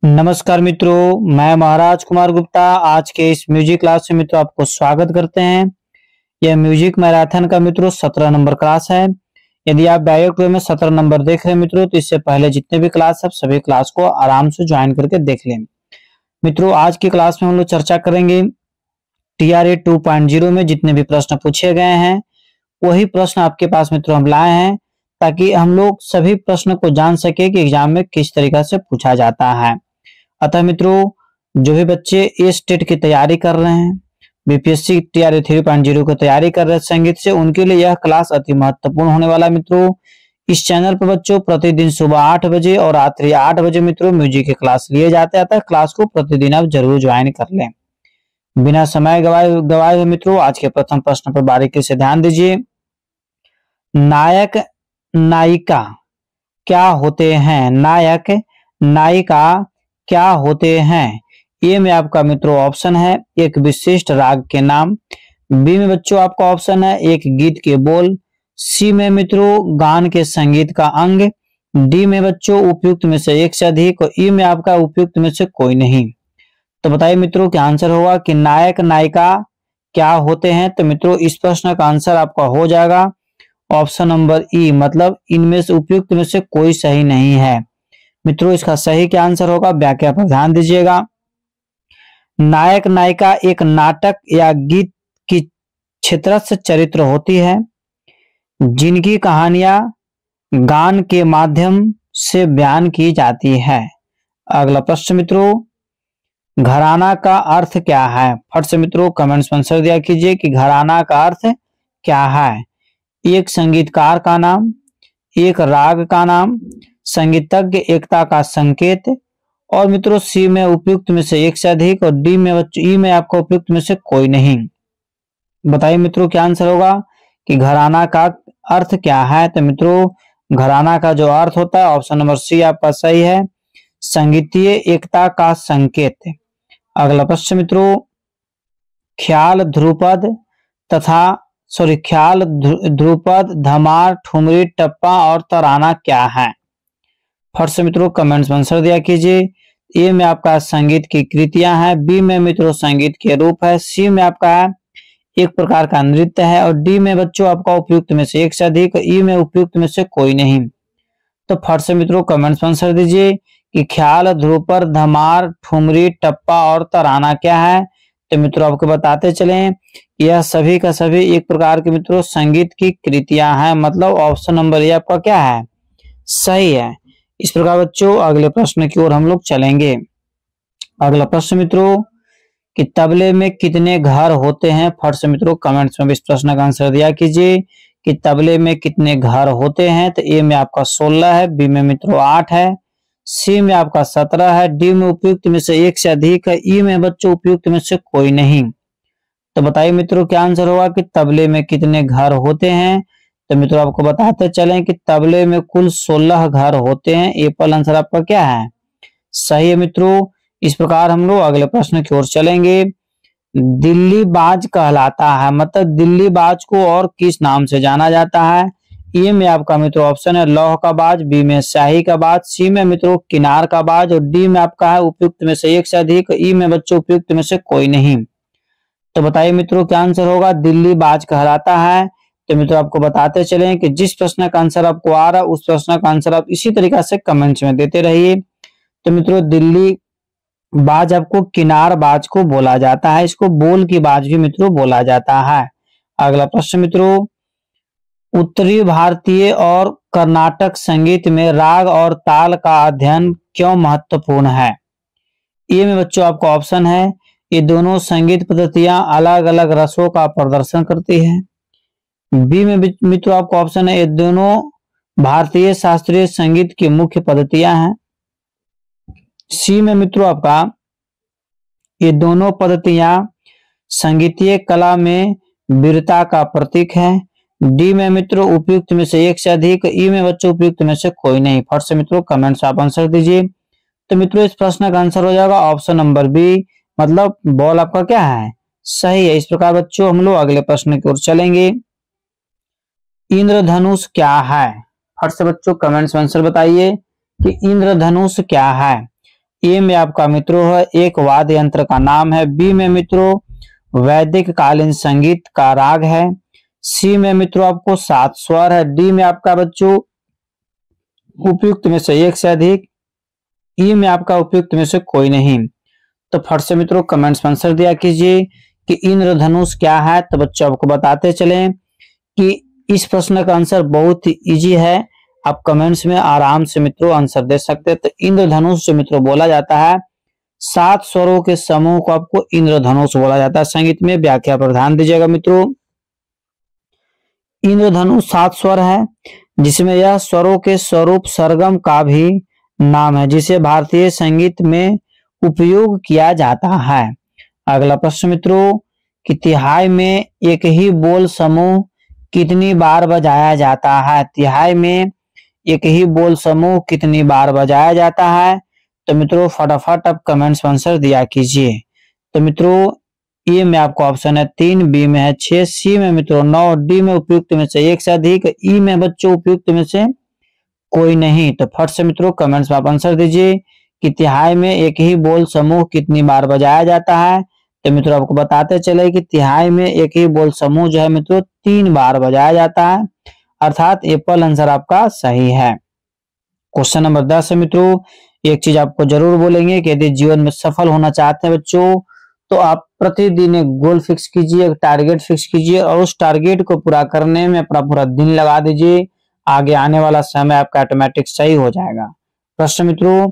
नमस्कार मित्रों, मैं महाराज कुमार गुप्ता आज के इस म्यूजिक क्लास में मित्रों आपको स्वागत करते हैं। यह म्यूजिक मैराथन का मित्रों 17 नंबर क्लास है। यदि आप डायरेक्ट वे में 17 नंबर देख रहे हैं मित्रों, तो इससे पहले जितने भी क्लास है सभी क्लास को आराम से ज्वाइन करके देख लें। मित्रों आज की क्लास में हम लोग चर्चा करेंगे TRA 2.0 में जितने भी प्रश्न पूछे गए हैं वही प्रश्न आपके पास मित्रों हम लाए हैं, ताकि हम लोग सभी प्रश्न को जान सके कि एग्जाम में किस तरीका से पूछा जाता है। अतः मित्रों जो भी बच्चे ए स्टेट की तैयारी कर रहे हैं, BPSC TRA 3.0 की तैयारी कर रहे हैं संगीत से, उनके लिए यह क्लास अति महत्वपूर्ण होने वाला है। मित्रों इस चैनल पर बच्चों प्रतिदिन सुबह 8 बजे और रात्रि 8 बजे मित्रों म्यूजिक की क्लास लिए जाते हैं। क्लास को प्रतिदिन आप जरूर ज्वाइन कर लें। बिना समय गवाए हुए मित्रों आज के प्रथम प्रश्न पर बारीकी से ध्यान दीजिए। नायक नायिका क्या होते हैं? नायक नायिका क्या होते हैं? ए में आपका मित्रों ऑप्शन है एक विशिष्ट राग के नाम, बी में बच्चों आपका ऑप्शन है एक गीत के बोल, सी में मित्रों गान के संगीत का अंग, डी में बच्चों उपयुक्त में से एक से अधिक और ई में आपका उपयुक्त में से कोई नहीं। तो बताइए मित्रों क्या आंसर होगा कि नायक नायिका क्या होते हैं। तो मित्रों इस प्रश्न का आंसर आपका हो जाएगा ऑप्शन नंबर ई, मतलब इनमें से उपयुक्त में से कोई सही नहीं है। मित्रों इसका सही क्या आंसर होगा, व्याख्या पर ध्यान दीजिएगा। नायक नायिका एक नाटक या गीत की चित्रस्थ चरित्र होती है जिनकी कहानियां गान के माध्यम से बयान की जाती है। अगला प्रश्न मित्रों, घराना का अर्थ क्या है? फट से मित्रों कमेंट्स में आंसर दिया कीजिए कि घराना का अर्थ क्या है। एक संगीतकार का नाम, एक राग का नाम, संगीतज्ञ एकता का संकेत, और मित्रों सी में उपयुक्त में से एक से अधिक और डी में ई में आपका उपयुक्त में से कोई नहीं। बताइए मित्रों क्या आंसर होगा कि घराना का अर्थ क्या है। तो मित्रों घराना का जो अर्थ होता है ऑप्शन नंबर सी आपका सही है, संगीतीय एकता का संकेत। अगला प्रश्न मित्रों, ख्याल ध्रुपद ध्रुपद धमार ठुमरी टप्पा और तराना क्या है? फट से मित्रों कमेंट्स में आंसर दिया कीजिए। ए में आपका संगीत की कृतियां हैं, बी में मित्रों संगीत के रूप है, सी में आपका एक प्रकार का नृत्य है और डी में बच्चों आपका उपयुक्त में से एक से अधिक, ई में उपयुक्त में से कोई नहीं। तो फट से मित्रों कमेंट्स में आंसर दीजिए कि ख्याल ध्रुपद धमार ठुमरी टप्पा और तराना क्या है। तो मित्रों आपको बताते चलें यह सभी का सभी एक प्रकार के मित्रों संगीत की कृतियां हैं, मतलब ऑप्शन नंबर ए आपका क्या है, सही है। इस प्रकार बच्चों अगले प्रश्न की ओर हम लोग चलेंगे। अगला प्रश्न मित्रों कि तबले में कितने घर होते हैं? फट से मित्रों कमेंट्स में इस प्रश्न का आंसर दिया कीजिए कि तबले में कितने घर होते हैं। तो ए में आपका 16 है, बी में मित्रों 8 है, सी में आपका 17 है, डी में उपयुक्त में से एक से अधिक है, ई में बच्चों उपयुक्त में से कोई नहीं। तो बताइए मित्रों क्या आंसर होगा कि तबले में कितने घर होते हैं। तो मित्रों आपको बताते चलें कि तबले में कुल 16 घर होते हैं। ए पर आंसर आपका क्या है, सही है मित्रों। इस प्रकार हम लोग अगले प्रश्न की ओर चलेंगे। दिल्ली बाज कहलाता है, मतलब दिल्ली बाज को और किस नाम से जाना जाता है। ए में आपका मित्रों ऑप्शन है लौह का बाज, बी में शाही का बाज, सी में मित्रों किनार का बाज और डी में आपका है उपयुक्त में से एक से अधिक, ई में बच्चों उपयुक्त में से कोई नहीं। तो बताइए मित्रों क्या आंसर होगा, दिल्ली बाज कहलाता है। तो मित्रों आपको बताते चलें कि जिस प्रश्न का आंसर आपको आ रहा है उस प्रश्न का आंसर आप इसी तरीका से कमेंट्स में देते रहिए। तो मित्रों दिल्ली बाज आपको किनार बाज को बोला जाता है, इसको बोल की बाज भी मित्रों बोला जाता है। अगला प्रश्न मित्रों, उत्तरी भारतीय और कर्नाटक संगीत में राग और ताल का अध्ययन क्यों महत्वपूर्ण है? ये में बच्चों आपका ऑप्शन है ये दोनों संगीत पद्धतियां अलग अलग रसों का प्रदर्शन करती है, बी में मित्रों आपका ऑप्शन है ये दोनों भारतीय शास्त्रीय संगीत की मुख्य पद्धतियां हैं, सी में मित्रों आपका ये दोनों पद्धतियां संगीतीय कला में वीरता का प्रतीक है, डी में मित्रों उपयुक्त में से एक से अधिक, ई में बच्चों उपयुक्त में से कोई नहीं। फट से मित्रों कमेंट्स आप आंसर दीजिए। तो मित्रों इस प्रश्न का आंसर हो जाएगा ऑप्शन नंबर बी, मतलब बॉल आपका क्या है, सही है। इस प्रकार बच्चों हम लोग अगले प्रश्न की ओर चलेंगे। इंद्रधनुष क्या है? फट से बच्चों कमेंट्स में आंसर बताइए कि इंद्रधनुष क्या है। ए में आपका मित्रों है एक वाद्य यंत्र का नाम है। बी में मित्रों वैदिक कालीन संगीत का राग है। सी में मित्रों आपको 7 स्वर है। डी में आपका बच्चों उपयुक्त में से एक से अधिक। ई में आपका उपयुक्त में से कोई नहीं। तो फट से मित्रों कमेंट्स में आंसर दिया कीजिए कि इंद्रधनुष क्या है। तो बच्चों आपको बताते चले कि इस प्रश्न का आंसर बहुत ही इजी है, आप कमेंट्स में आराम से मित्रों आंसर दे सकते हैं। तो इंद्रधनुष जो मित्रों बोला जाता है 7 स्वरों के समूह को आपको इंद्रधनुष बोला जाता है। संगीत में व्याख्या पर ध्यान दीजिएगा मित्रों। इंद्रधनुष 7 स्वर है, जिसमें यह स्वरों के स्वरूप सरगम का भी नाम है, जिसे भारतीय संगीत में उपयोग किया जाता है। अगला प्रश्न मित्रों कि तिहाई में एक ही बोल समूह कितनी बार बजाया जाता है। तिहाई में एक ही बोल समूह कितनी बार बजाया जाता है। तो मित्रों फटाफट आप कमेंट्स में आंसर दिया कीजिए। तो मित्रों ए में आपको ऑप्शन है 3, बी में है 6, सी में मित्रों 9, डी में उपयुक्त में से एक से अधिक, ई में बच्चों उपयुक्त में से कोई नहीं। तो फट से मित्रों कमेंट्स में आप आंसर दीजिए कि तिहाई में एक ही बोल समूह कितनी बार बजाया जाता है। तो मित्रों आपको बताते चले कि तिहाई में एक ही बोल समूह जो है मित्रों 3 बार बजाया जाता है, अर्थात एप्पल आंसर आपका सही है। क्वेश्चन नंबर 10 है मित्रों, एक चीज आपको जरूर बोलेंगे कि यदि जीवन में सफल होना चाहते हैं बच्चों तो आप प्रतिदिन एक गोल फिक्स कीजिए, एक टारगेट फिक्स कीजिए और उस टारगेट को पूरा करने में अपना पूरा दिन लगा दीजिए। आगे आने वाला समय आपका ऑटोमेटिक सही हो जाएगा। प्रश्न मित्रों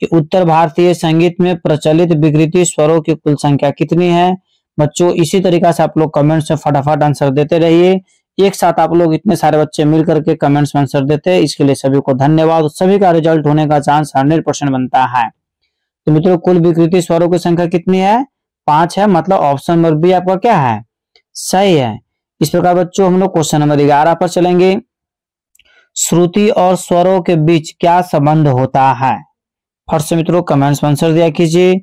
कि उत्तर भारतीय संगीत में प्रचलित विकृति स्वरों की कुल संख्या कितनी है। बच्चों इसी तरीका से आप लोग कमेंट्स में फटाफट आंसर देते रहिए। एक साथ आप लोग इतने सारे बच्चे मिल करके कमेंट्स में आंसर देते हैं, इसके लिए सभी को धन्यवाद। सभी का रिजल्ट होने का चांस 100% बनता है। तो मित्रों कुल विकृति स्वरों की संख्या कितनी है, 5 है, मतलब ऑप्शन नंबर बी आपका क्या है, सही है। इस प्रकार बच्चों हम लोग क्वेश्चन नंबर 11 पर चलेंगे। श्रुति और स्वरों के बीच क्या संबंध होता है। फर्स्ट से मित्रों कमेंट्स में आंसर दिया कीजिए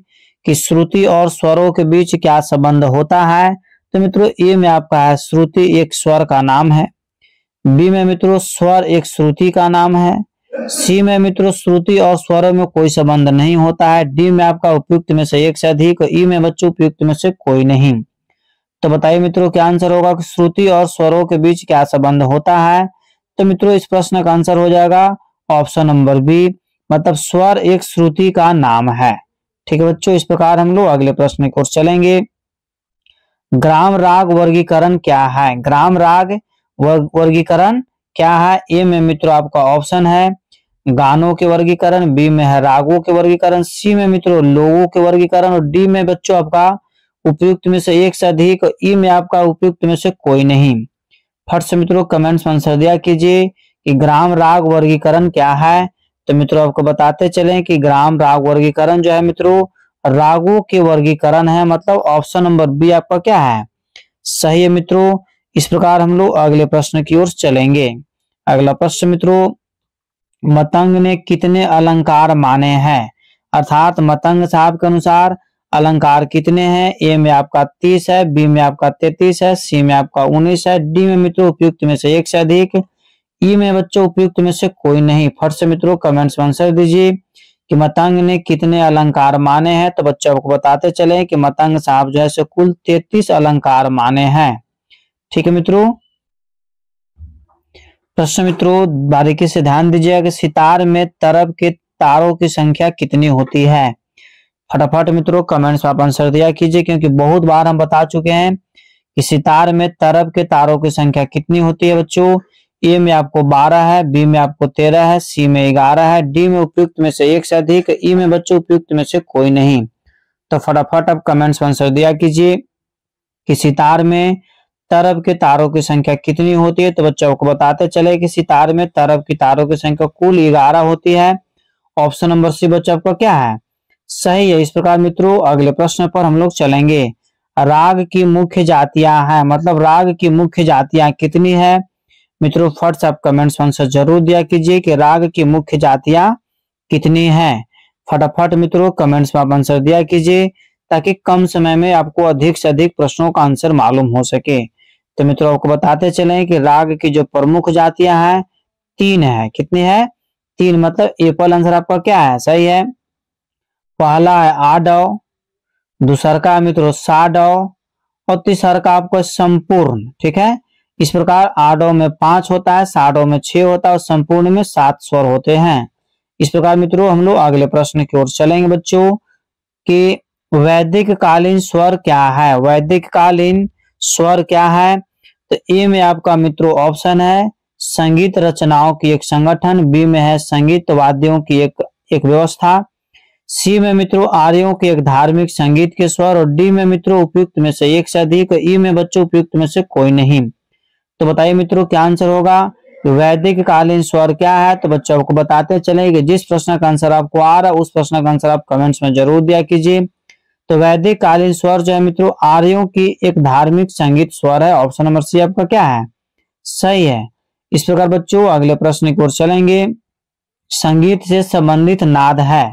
कि श्रुति और स्वरों के बीच क्या संबंध होता है। तो मित्रों ए में आपका है श्रुति एक स्वर का नाम है। बी में मित्रों स्वर एक श्रुति का नाम है। सी में मित्रों श्रुति और स्वरों में कोई संबंध नहीं होता है। डी में आपका उपयुक्त में से एक से अधिक, ई में बच्चों उपयुक्त में से कोई नहीं। तो बताइए मित्रों क्या आंसर होगा कि श्रुति और स्वरों के बीच क्या संबंध होता है। तो मित्रों इस प्रश्न का आंसर हो जाएगा ऑप्शन नंबर बी, मतलब स्वर एक श्रुति का नाम है। ठीक है बच्चों, इस प्रकार हम लोग अगले प्रश्न की ओर चलेंगे। ग्राम राग वर्गीकरण क्या है। ग्राम राग वर्गीकरण क्या है। ए में मित्रों आपका ऑप्शन है गानों के वर्गीकरण, बी में है रागों के वर्गीकरण, सी में मित्रों लोगों के वर्गीकरण और डी में बच्चों आपका उपयुक्त में से एक से अधिक, ई में आपका उपयुक्त में से कोई नहीं। फट से मित्रों कमेंट्स में आंसर दिया कीजिए कि ग्राम राग वर्गीकरण क्या है। तो मित्रों आपको बताते चलें कि ग्राम राग वर्गीकरण जो है मित्रों रागों के वर्गीकरण है, मतलब ऑप्शन नंबर बी आपका क्या है, सही है मित्रों। इस प्रकार हम लोग अगले प्रश्न की ओर चलेंगे। अगला प्रश्न मित्रों मतंग ने कितने अलंकार माने हैं, अर्थात मतंग साहब के अनुसार अलंकार कितने हैं। ए में आपका 30 है, बी में आपका 33 है, सी में आपका 19 है, डी में मित्रों उपयुक्त में से एक से अधिक, ई में बच्चों उपयुक्त में से कोई नहीं। फट से मित्रों कमेंट्स में आंसर दीजिए कि मतंग ने कितने अलंकार माने हैं। तो बच्चों को बताते चले कि मतंग साहब जो है कुल 33 अलंकार माने हैं। ठीक है मित्रों। प्रश्न मित्रों बारीकी से ध्यान दीजिएगा कि सितार में तरब के तारों की संख्या कितनी होती है। फटाफट मित्रों कमेंट्स में आप आंसर दिया कीजिए, क्योंकि बहुत बार हम बता चुके हैं कि सितार में तरब के तारों की संख्या कितनी होती है बच्चों। ए में आपको 12 है, बी में आपको 13 है, सी में 11 है, डी में उपयुक्त में से एक से अधिक, ई में बच्चों उपयुक्त में से कोई नहीं। तो फटाफट आप कमेंट्स में आंसर दिया कीजिए कि सितार में तरब के तारों की संख्या कितनी होती है। तो बच्चों को बताते चले कि सितार में तरब की तारों की संख्या कुल 11 होती है। ऑप्शन नंबर सी बच्चों आपका क्या है, सही है। इस प्रकार मित्रों अगले प्रश्न पर हम लोग चलेंगे। राग की मुख्य जातियां हैं, मतलब राग की मुख्य जातियां कितनी है। मित्रों फट से आप कमेंट्स में आंसर जरूर दिया कीजिए कि राग की मुख्य जातियां कितनी है। फटाफट मित्रों कमेंट्स में आप आंसर दिया कीजिए ताकि कम समय में आपको अधिक से अधिक प्रश्नों का आंसर मालूम हो सके। तो मित्रों आपको बताते चलें कि राग की जो प्रमुख जातियां हैं 3 है। कितनी है, 3, मतलब एप्पल आंसर आपका क्या है, सही है। पहला है आडव, दूसरा का मित्रों साडव और तीसरा का आपको संपूर्ण। ठीक है, इस प्रकार आडव में 5 होता है, साडव में 6 होता है और संपूर्ण में 7 स्वर होते हैं। इस प्रकार मित्रों हम लोग अगले प्रश्न की ओर चलेंगे बच्चों कि वैदिक कालीन स्वर क्या है। वैदिक कालीन स्वर क्या है, तो ए में आपका मित्रों ऑप्शन है संगीत रचनाओं की एक संगठन, बी में है संगीत वाद्यों की एक व्यवस्था, सी में मित्रों आर्यों के एक धार्मिक संगीत के स्वर और डी में मित्रों उपयुक्त में से एक से अधिक, ई में बच्चों उपयुक्त में से कोई नहीं। तो बताइए मित्रों क्या आंसर होगा, वैदिक कालीन स्वर क्या है। तो बच्चों आपको बताते चलेंगे, जिस प्रश्न का आंसर आपको आ रहा है उस प्रश्न का आंसर आप कमेंट्स में जरूर दिया कीजिए। तो वैदिक कालीन स्वर जो है मित्रों आर्यों की एक धार्मिक संगीत स्वर है। ऑप्शन नंबर सी आपका क्या है, सही है। इस प्रकार बच्चों अगले प्रश्न की ओर चलेंगे, संगीत से संबंधित नाद है,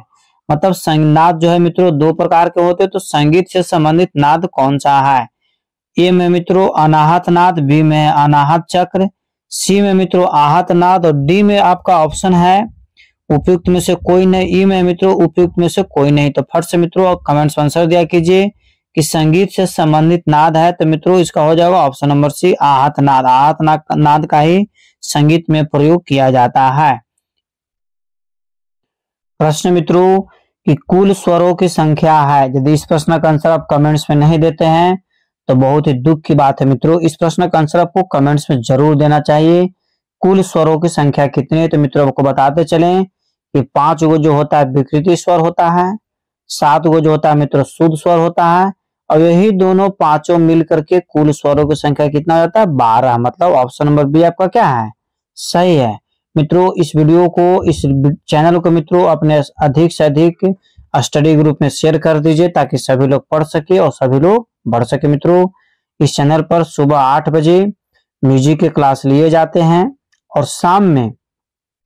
मतलब नाद जो है मित्रों 2 प्रकार के होते हैं, तो संगीत से संबंधित नाद कौन सा है। ए में मित्रों अनाहत नाद, बी में है अनाहत चक्र, सी में मित्रों आहत नाद और डी में आपका ऑप्शन है उपयुक्त में से कोई नहीं, ई में मित्रों उपयुक्त में से कोई नहीं। तो फट से मित्रों कमेंट्स में आंसर दिया कीजिए कि संगीत से संबंधित नाद है, तो मित्रों इसका हो जाएगा ऑप्शन नंबर सी आहत नाद। आहत नाद का ही संगीत में प्रयोग किया जाता है। प्रश्न मित्रों कि कुल स्वरों की संख्या है। यदि इस प्रश्न का आंसर आप कमेंट्स में नहीं देते हैं तो बहुत ही दुख की बात है मित्रों, इस प्रश्न का आंसर आपको कमेंट्स में जरूर देना चाहिए। कुल स्वरों की संख्या कितनी है, तो मित्रों आपको बताते चलें कि 5 गो जो होता है विकृति स्वर होता है, 7 गो जो होता है मित्रों शुद्ध स्वर होता है और यही दोनों पांचों मिल करके कुल स्वरों की संख्या कितना हो जाता है 12। मतलब ऑप्शन नंबर बी आपका क्या है, सही है। मित्रों इस वीडियो को, इस चैनल को मित्रों अपने अधिक से अधिक स्टडी ग्रुप में शेयर कर दीजिए ताकि सभी लोग पढ़ सके और सभी लोग बढ़ सके। मित्रों इस चैनल पर सुबह 8 बजे म्यूजिक के क्लास लिए जाते हैं और शाम में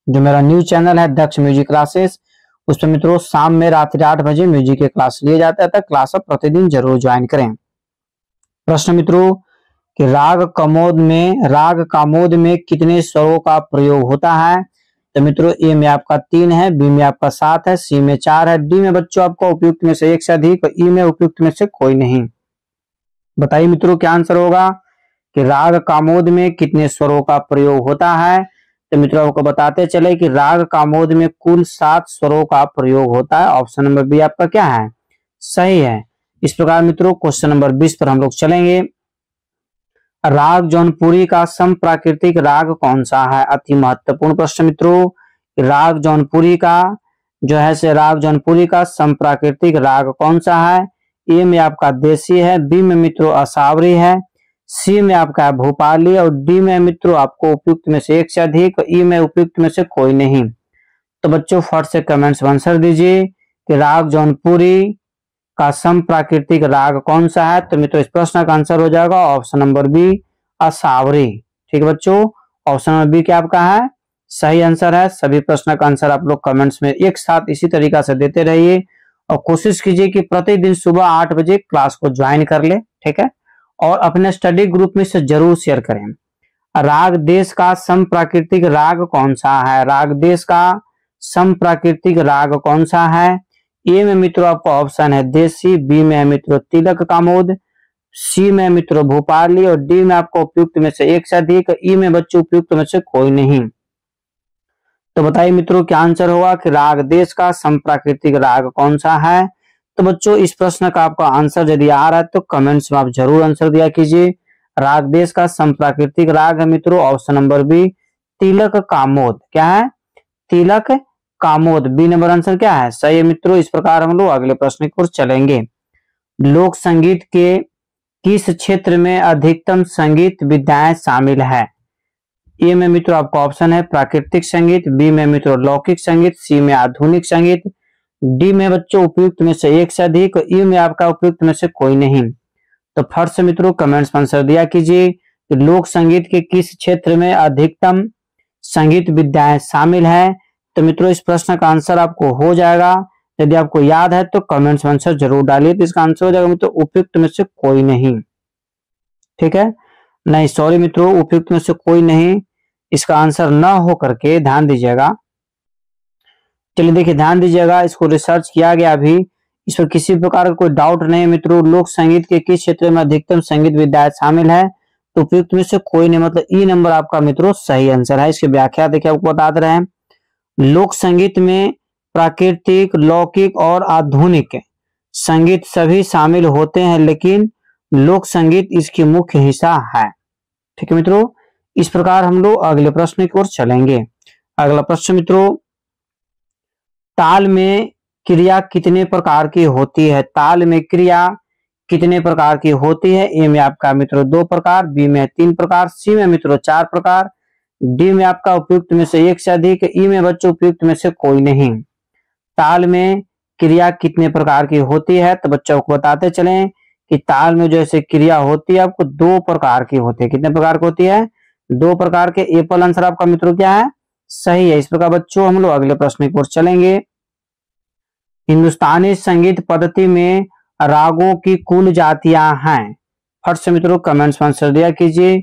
जो मेरा न्यू चैनल है दक्ष म्यूजिक क्लासेस, उस पर मित्रों शाम में रात्रि 8 बजे म्यूजिक के क्लास लिए जाते हैं, क्लास आप प्रतिदिन जरूर ज्वाइन करें। प्रश्न मित्रों कि राग कामोद में कितने स्वरों का प्रयोग होता है। तो मित्रों ए में आपका 3 है, बी में आपका 7 है, सी में 4 है, डी में बच्चों आपका उपयुक्त में से एक से अधिक और ई में उपयुक्त में से कोई नहीं। बताइए मित्रों क्या आंसर होगा कि राग कामोद में कितने स्वरों का प्रयोग होता है। तो मित्रों आपको बताते चले कि राग कामोद में कुल 7 स्वरों का प्रयोग होता है। ऑप्शन नंबर बी आपका क्या है, सही है। इस प्रकार मित्रों क्वेश्चन नंबर 20 पर हम लोग चलेंगे। राग जौनपुरी का समप्राकृतिक राग कौन सा है। अति महत्वपूर्ण प्रश्न मित्रों, राग जौनपुरी का जो है से राग जौनपुरी का समप्राकृतिक राग कौन सा है। ए में आपका देसी है, बी में मित्रों असावरी है, सी में आपका भोपाली और डी में मित्रों आपको उपयुक्त में से एक से अधिक, ई में उपयुक्त में से कोई नहीं। तो बच्चों फट से कमेंट्स में आंसर दीजिए कि राग जौनपुरी का समप्राकृतिक राग कौन सा है। तो मित्रों इस प्रश्न का आंसर हो जाएगा ऑप्शन नंबर बी असावरी। ठीक है बच्चों, ऑप्शन नंबर बी क्या आपका है, सही आंसर है। सभी प्रश्न का आंसर आप लोग कमेंट्स में एक साथ इसी तरीका से देते रहिए और कोशिश कीजिए कि प्रतिदिन सुबह 8 बजे क्लास को ज्वाइन कर ले। ठीक है, और अपने स्टडी ग्रुप में से जरूर शेयर करें। राग देश का समप्राकृतिक राग कौन सा है। राग देश का समप्राकृतिक राग कौन सा है। ए में मित्रों आपका ऑप्शन है देसी, बी में है मित्रों तिलक कामोद, सी में मित्रों भोपाली और डी में आपको उपयुक्त में से एक से अधिक, ई में बच्चों उपयुक्त में से कोई नहीं। तो बताइए मित्रों क्या आंसर होगा कि राग देश का समप्राकृतिक राग कौन सा है। तो बच्चों इस प्रश्न का आपका आंसर यदि आ रहा है तो कमेंट्स में आप जरूर आंसर दिया कीजिए। राग देश का समप्राकृतिक राग है मित्रों ऑप्शन नंबर बी तिलक कामोद। क्या है, तिलक कामोद। बी नंबर आंसर क्या है, सही है मित्रों। इस प्रकार हम लोग अगले प्रश्न की ओर चलेंगे। लोक संगीत के किस क्षेत्र में अधिकतम संगीत विधाएं शामिल है। ए में मित्रों आपका ऑप्शन है प्राकृतिक संगीत, बी में मित्रों लौकिक संगीत, सी में आधुनिक संगीत, डी में बच्चों उपयुक्त में से एक से अधिक, ई में आपका उपयुक्त में से कोई नहीं। तो फट से मित्रों कमेंट्स में आंसर दिया कीजिए कि लोक संगीत के किस क्षेत्र में अधिकतम संगीत विधाएं शामिल है। तो मित्रों इस प्रश्न का आंसर आपको हो जाएगा, यदि आपको याद है तो कमेंट्स में आंसर जरूर डालिए। तो इसका आंसर हो जाएगा मित्रों उपयुक्त में से कोई नहीं। ठीक है, नहीं सॉरी मित्रों, उपयुक्त में से कोई नहीं इसका आंसर न हो करके ध्यान दीजिएगा। चलिए देखिए ध्यान दीजिएगा, इसको रिसर्च किया गया अभी इस पर किसी प्रकार का कोई डाउट नहीं मित्रों। लोक संगीत के किस क्षेत्र में अधिकतम संगीत विधाएं शामिल है? तो उपयुक्त में से कोई नहीं, मतलब ई नंबर आपका मित्रों सही आंसर है। इसकी व्याख्या देखिए आपको बता दे रहे हैं। लोक संगीत में प्राकृतिक, लौकिक और आधुनिक संगीत सभी शामिल होते हैं, लेकिन लोक संगीत इसकी मुख्य हिस्सा है। ठीक है मित्रों, इस प्रकार हम लोग अगले प्रश्न की ओर चलेंगे। अगला प्रश्न मित्रों, ताल में क्रिया कितने प्रकार की होती है? ताल में क्रिया कितने प्रकार की होती है? ए में आपका मित्रों 2 प्रकार, बी में 3 प्रकार, सी में मित्रों 4 प्रकार, डी में आपका उपयुक्त में से 1 से अधिक, ई में बच्चों उपयुक्त में से कोई नहीं। ताल में क्रिया कितने प्रकार की होती है? तो बच्चों को बताते चलें कि ताल में जैसे क्रिया होती है आपको 2 प्रकार की होती है। कितने प्रकार की होती है? 2 प्रकार के। ए पर आंसर आपका मित्रों क्या है? सही है। इस प्रकार बच्चों हम लोग अगले प्रश्न की ओर चलेंगे। हिंदुस्तानी संगीत पद्धति में रागों की कुल जातियां हैं। फट से मित्रों कमेंट्स में आंसर दिया कीजिए।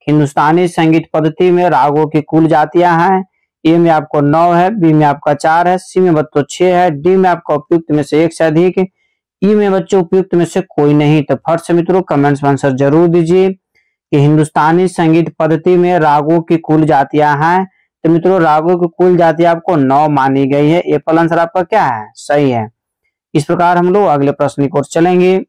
हिंदुस्तानी संगीत पद्धति में रागों की कुल जातियां हैं। ए में आपको 9 है, बी में आपका 4 है, सी में बच्चों 6 है, डी में आपका उपयुक्त में से 1 से अधिक, ई में बच्चों उपयुक्त में से कोई नहीं। तो फट से मित्रों कमेंट्स में आंसर जरूर दीजिए कि हिंदुस्तानी संगीत पद्धति में रागों की कुल जातियां हैं। तो मित्रों रागों की कुल जाति आपको 9 मानी गई है। ए पर आंसर आपका क्या है? सही है। इस प्रकार हम लोग अगले प्रश्न की ओर चलेंगे।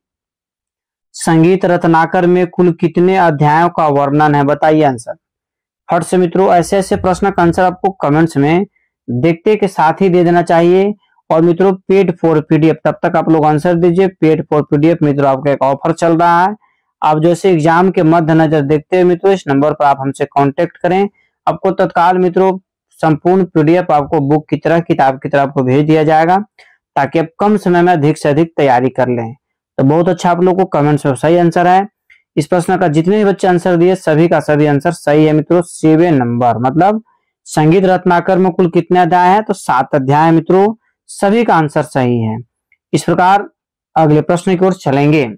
संगीत रत्नाकर में कुल कितने अध्यायों का वर्णन है? बताइए आंसर। फट से मित्रों ऐसे ऐसे प्रश्न का आंसर आपको कमेंट्स में देखते के साथ ही दे देना चाहिए। और मित्रों पेड फॉर पीडीएफ, तब तक आप लोग आंसर दीजिए। पेड फॉर पीडीएफ मित्रों आपका एक ऑफर चल रहा है। आप जैसे एग्जाम के मद्देनजर देखते हुए मित्रों इस नंबर पर आप हमसे कांटेक्ट करें। आपको तत्काल मित्रों संपूर्ण पीडीएफ आपको बुक की तरह, किताब की तरह आपको भेज दिया जाएगा, ताकि आप कम समय में अधिक से अधिक तैयारी कर लें। तो बहुत अच्छा आप लोग को कमेंट्स में सही आंसर है। इस प्रश्न का जितने भी बच्चे आंसर दिए सभी का सभी आंसर सही है मित्रों। 7 नंबर, मतलब संगीत रत्नाकर में कुल कितने अध्याय है? तो 7 अध्याय मित्रों। सभी का आंसर सही है। इस प्रकार अगले प्रश्न की ओर चलेंगे।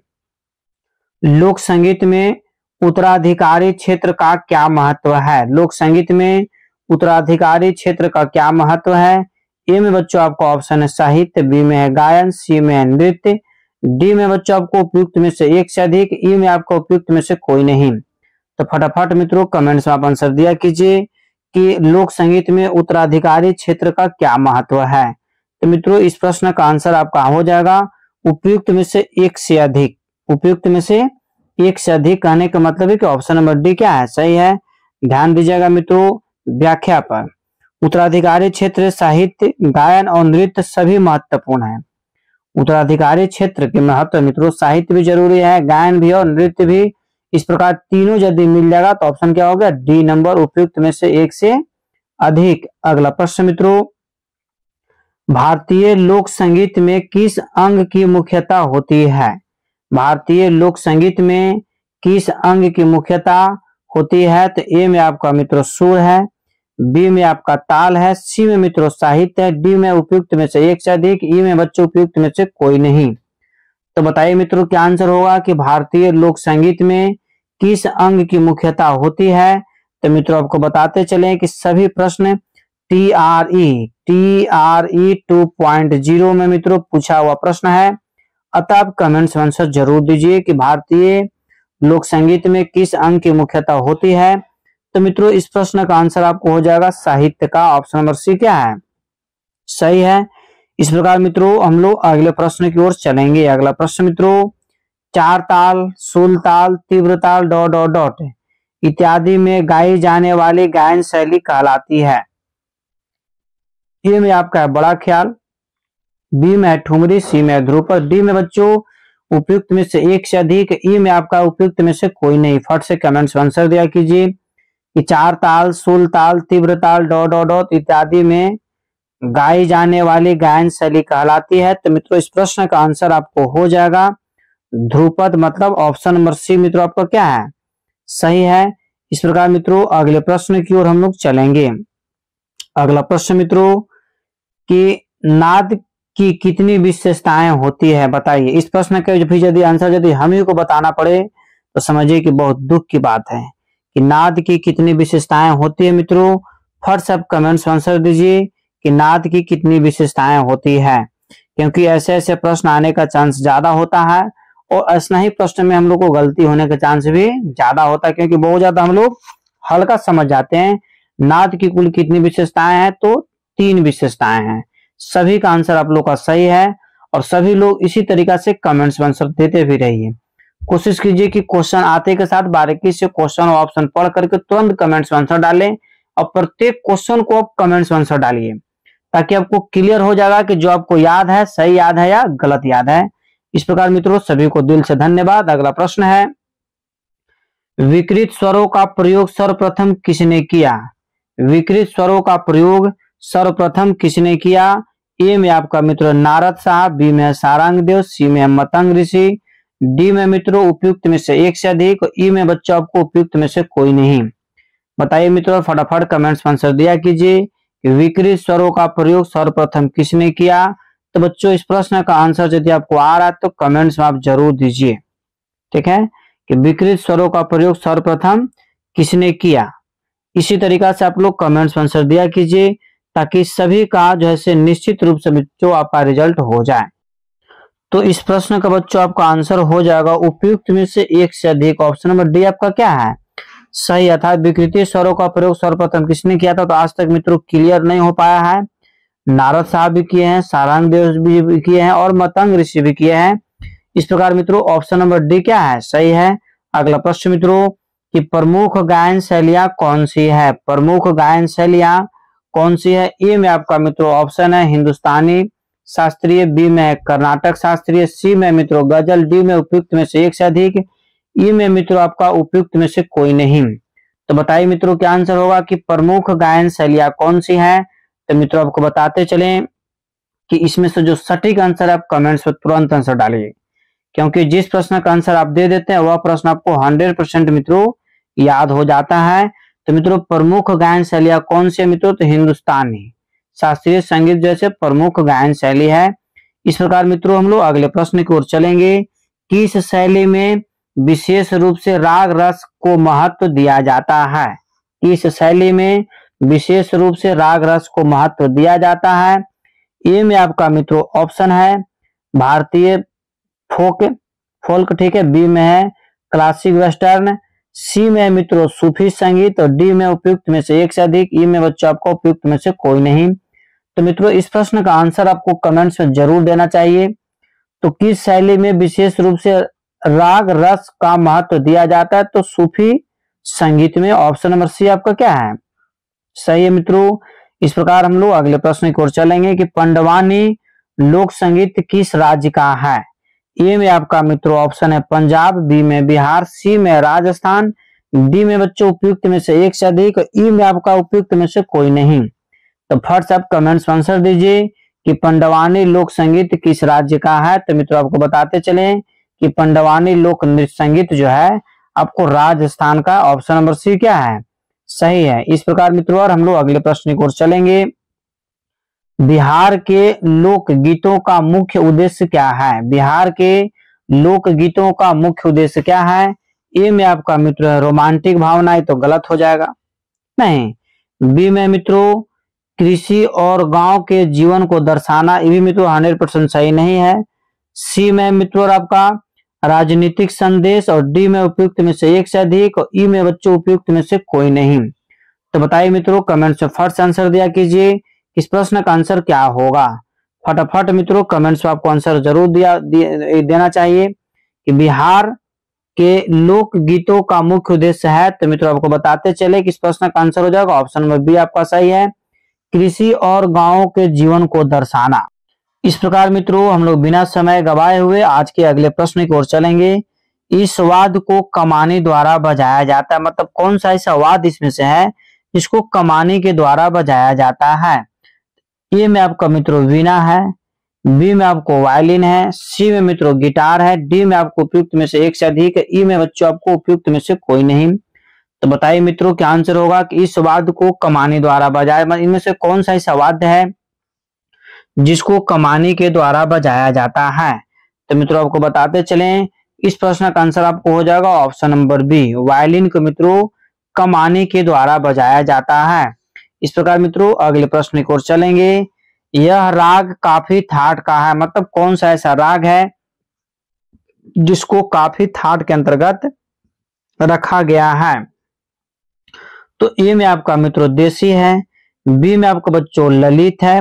लोक संगीत में उत्तराधिकारी क्षेत्र का क्या महत्व है? लोक संगीत में उत्तराधिकारी क्षेत्र का क्या महत्व है? ए में बच्चों आपका ऑप्शन है साहित्य, बी में है गायन, सी में है नृत्य, डी में बच्चों आपको उपयुक्त में से 1 से अधिक, ई में आपको उपयुक्त में से कोई नहीं। तो फटाफट मित्रों कमेंट्स में आप आंसर दिया कीजिए कि लोक संगीत में उत्तराधिकारी क्षेत्र का क्या महत्व है। तो मित्रों इस प्रश्न का आंसर आपका हो जाएगा उपयुक्त में से 1 से अधिक। उपयुक्त में से 1 से अधिक कहने का मतलब है कि ऑप्शन नंबर डी क्या है? सही है। ध्यान दीजिएगा मित्रों व्याख्या पर। उत्तराधिकारी क्षेत्र साहित्य, गायन और नृत्य सभी महत्वपूर्ण है। उत्तराधिकारी क्षेत्र के महत्व मित्रों साहित्य भी जरूरी है, गायन भी और नृत्य भी। इस प्रकार तीनों यदि मिल जाएगा तो ऑप्शन क्या होगा? डी नंबर, उपयुक्त में से 1 से अधिक। अगला प्रश्न मित्रों, भारतीय लोक संगीत में किस अंग की मुख्यता होती है? भारतीय लोक संगीत में किस अंग की मुख्यता होती है? तो ए में आपका मित्रों सुर है, बी में आपका ताल है, सी में मित्रों साहित्य है, डी में उपयुक्त में से 1 से अधिक, ई में बच्चों उपयुक्त में से कोई नहीं। तो बताइए मित्रों क्या आंसर होगा कि भारतीय लोक संगीत में किस अंग की मुख्यता होती है? तो मित्रों आपको बताते चले कि सभी प्रश्न TRE 2.0 में मित्रों पूछा हुआ प्रश्न है। अतः आप कमेंट्स में आंसर जरूर दीजिए कि भारतीय लोक संगीत में किस अंग की मुख्यता होती है। तो मित्रों इस प्रश्न का आंसर आपको हो जाएगा साहित्य का। ऑप्शन नंबर सी क्या है? सही है। इस प्रकार मित्रों हम लोग अगले प्रश्न की ओर चलेंगे। अगला प्रश्न मित्रों, 4 ताल, सुल ताल, तीव्र ताल डॉट डॉट डॉट इत्यादि में गाई जाने वाली गायन शैली कहलाती है। ए में आपका है बड़ा ख्याल, बी में है ठुमरी, सी में है ध्रुपद, डी में बच्चों उपयुक्त में से 1 से अधिक, ई में आपका उपयुक्त में से कोई नहीं। फट से कमेंट्स में आंसर दिया कीजिए कि 4 ताल, सुल ताल, तीव्र ताल डॉट डॉट डॉट इत्यादि में गाई जाने वाली गायन शैली कहलाती है। तो मित्रों इस प्रश्न का आंसर आपको हो जाएगा ध्रुपद, मतलब ऑप्शन नंबर सी मित्रों आपका क्या है? सही है। इस प्रकार मित्रों अगले प्रश्न की ओर हम लोग चलेंगे। अगला प्रश्न मित्रों कि नाद की कितनी विशेषताएं होती है? बताइए। इस प्रश्न का भी यदि आंसर यदि हम ही को बताना पड़े तो समझिए कि बहुत दुख की बात है कि नाद की कितनी विशेषताएं होती है। मित्रों फट से आप कमेंट्स में आंसर दीजिए कि नाद की कितनी विशेषताएं होती है। क्योंकि ऐसे ऐसे प्रश्न आने का चांस ज्यादा होता है और ऐसा ही प्रश्न में हम लोग को गलती होने का चांस भी ज्यादा होता है, क्योंकि बहुत ज्यादा हम लोग हल्का समझ जाते हैं। नाद की कुल कितनी विशेषताएं हैं? तो 3 विशेषताएं हैं। सभी का आंसर आप लोग का सही है और सभी लोग इसी तरीका से कमेंट्स में आंसर देते भी रहिए। कोशिश कीजिए कि क्वेश्चन आते के साथ बारीकी से क्वेश्चन और ऑप्शन पढ़ करके तुरंत कमेंट्स में आंसर डालें और प्रत्येक क्वेश्चन को आप कमेंट्स में आंसर डालिए, ताकि आपको क्लियर हो जाएगा कि जो आपको याद है सही याद है या गलत याद है। इस प्रकार मित्रों सभी को दिल से धन्यवाद। अगला प्रश्न है, विकृत स्वरों का प्रयोग सर्वप्रथम किसने किया? विकृत स्वरों का प्रयोग सर्वप्रथम किसने किया? ए में आपका मित्र नारद साहब, बी में सारंगदेव, सी में मतंग ऋषि, डी में मित्रों उपयुक्त में से एक से अधिक, ई में बच्चों आपको उपयुक्त में से कोई नहीं। बताइए मित्रों, फटाफट कमेंट्स में आंसर दिया कीजिए कि विकृत स्वरों का प्रयोग सर्वप्रथम किसने किया। तो बच्चों इस प्रश्न का आंसर यदि आपको आ रहा है तो कमेंट्स में आप जरूर दीजिए, ठीक है, कि विकृत स्वरों का प्रयोग सर्वप्रथम किसने किया। इसी तरीका से आप लोग कमेंट्स में आंसर दिया कीजिए, ताकि सभी का जो है निश्चित रूप से बच्चों आपका रिजल्ट हो जाए। तो इस प्रश्न का बच्चों आपका आंसर हो जाएगा उपयुक्त में से एक से अधिक। ऑप्शन नंबर डी आपका क्या है? सही, अर्थात विकृति स्वरों का प्रयोग सर्वप्रथम किसने किया था? तो आज तक मित्रों क्लियर नहीं हो पाया है। नारद साहब भी किए हैं, सारंगदेव भी किए हैं और मतंग ऋषि भी किए हैं। इस प्रकार मित्रों ऑप्शन नंबर डी क्या है? सही है। अगला प्रश्न मित्रों कि प्रमुख गायन शैलियां कौन सी है? प्रमुख गायन शैलियां कौन सी है? ए में आपका मित्रों ऑप्शन है हिंदुस्तानी शास्त्रीय, बी में कर्नाटक शास्त्रीय, सी में मित्रों गजल, डी में उपयुक्त में से एक से अधिक, ई में मित्रों आपका उपयुक्त में से कोई नहीं। तो बताइए मित्रों क्या आंसर होगा कि प्रमुख गायन शैलियां कौन सी है? तो मित्रों आपको बताते चलें कि इसमें से जो सटीक आंसर है आप कमेंट्स में तुरंत आंसर डालिए, क्योंकि जिस प्रश्न का आंसर आप दे देते हैं वह प्रश्न आपको 100% मित्रों याद हो जाता है। तो मित्रों प्रमुख गायन शैलियां कौन सी है मित्रों? तो हिंदुस्तानी शास्त्रीय संगीत जैसे प्रमुख गायन शैली है। इस प्रकार मित्रों हम लोग अगले प्रश्न की ओर चलेंगे। किस शैली में विशेष रूप से राग रस को महत्व दिया जाता है? किस शैली में विशेष रूप से राग रस को महत्व दिया जाता है? ए में आपका मित्रों ऑप्शन है भारतीय फोल्क, ठीक है, बी में है क्लासिक वेस्टर्न, सी में मित्रों सूफी संगीत और डी में उपयुक्त में से एक से अधिक, ई में बच्चों आपको उपयुक्त में से कोई नहीं। तो मित्रों इस प्रश्न का आंसर आपको कमेंट्स में जरूर देना चाहिए। तो किस शैली में विशेष रूप से राग रस का महत्व दिया जाता है? तो सूफी संगीत में। ऑप्शन नंबर सी आपका क्या है? सही है मित्रों। इस प्रकार हम लोग अगले प्रश्न की ओर चलेंगे कि पंडवानी लोक संगीत किस राज्य का है? ए में आपका मित्रों ऑप्शन है पंजाब, बी में बिहार, सी में राजस्थान, डी में बच्चों उपयुक्त में से एक से अधिक, ई में आपका उपयुक्त में से कोई नहीं। तो फर्स्ट आप कमेंट्स में आंसर दीजिए कि पंडवानी लोक संगीत किस राज्य का है। तो मित्रों आपको बताते चले कि पंडवानी लोक नृत्य संगीत जो है आपको राजस्थान का। ऑप्शन नंबर सी क्या है? सही है। इस प्रकार मित्रों और हम लोग अगले प्रश्न की ओर चलेंगे। बिहार के लोक गीतों का मुख्य उद्देश्य क्या है? बिहार के लोक गीतों का मुख्य उद्देश्य क्या है? ए में आपका मित्र रोमांटिक भावनाएं, तो गलत हो जाएगा, नहीं। बी में मित्रों कृषि और गांव के जीवन को दर्शाना, ये भी मित्रों 100% सही नहीं है। सी में मित्रों आपका राजनीतिक संदेश और डी में उपयुक्त में से एक से अधिक और ई में बच्चों उपयुक्त में से कोई नहीं। तो बताइए मित्रों कमेंट्स में फर्स्ट आंसर दिया कीजिए, इस प्रश्न का आंसर क्या होगा? फटाफट मित्रों कमेंट्स में आपको आंसर जरूर देना चाहिए कि बिहार के लोक गीतों का मुख्य उद्देश्य है। तो मित्रों आपको बताते चले कि इस प्रश्न का आंसर हो जाएगा ऑप्शन नंबर बी आपका सही है, कृषि और गांवों के जीवन को दर्शाना। इस प्रकार मित्रों हम लोग बिना समय गवाए हुए आज के अगले प्रश्न की ओर चलेंगे। इस वाद्य को कमानी द्वारा बजाया जाता है, मतलब कौन सा ऐसा वाद्य इसमें से है जिसको कमानी के द्वारा बजाया जाता है? ए में आपका मित्रों वीणा है, बी में आपको वायलिन है, सी में मित्रों गिटार है, डी में आपको उपयुक्त में से एक से अधिक, ई में बच्चों आपको उपयुक्त में से कोई नहीं। तो बताइए मित्रों क्या आंसर होगा कि इस वाद्य को कमानी द्वारा बजाया, इनमें से कौन सा ऐसा वाद्य है जिसको कमानी के द्वारा बजाया जाता है? तो मित्रों आपको बताते चलें इस प्रश्न का आंसर आपको हो जाएगा ऑप्शन नंबर बी, वायलिन को मित्रों कमानी के द्वारा बजाया जाता है। इस प्रकार मित्रों अगले प्रश्न की ओर चलेंगे। यह राग काफी ठाट का है, मतलब कौन सा ऐसा राग है जिसको काफी ठाट के अंतर्गत रखा गया है। तो ए में आपका मित्रों देसी है, बी में आपका बच्चों ललित है,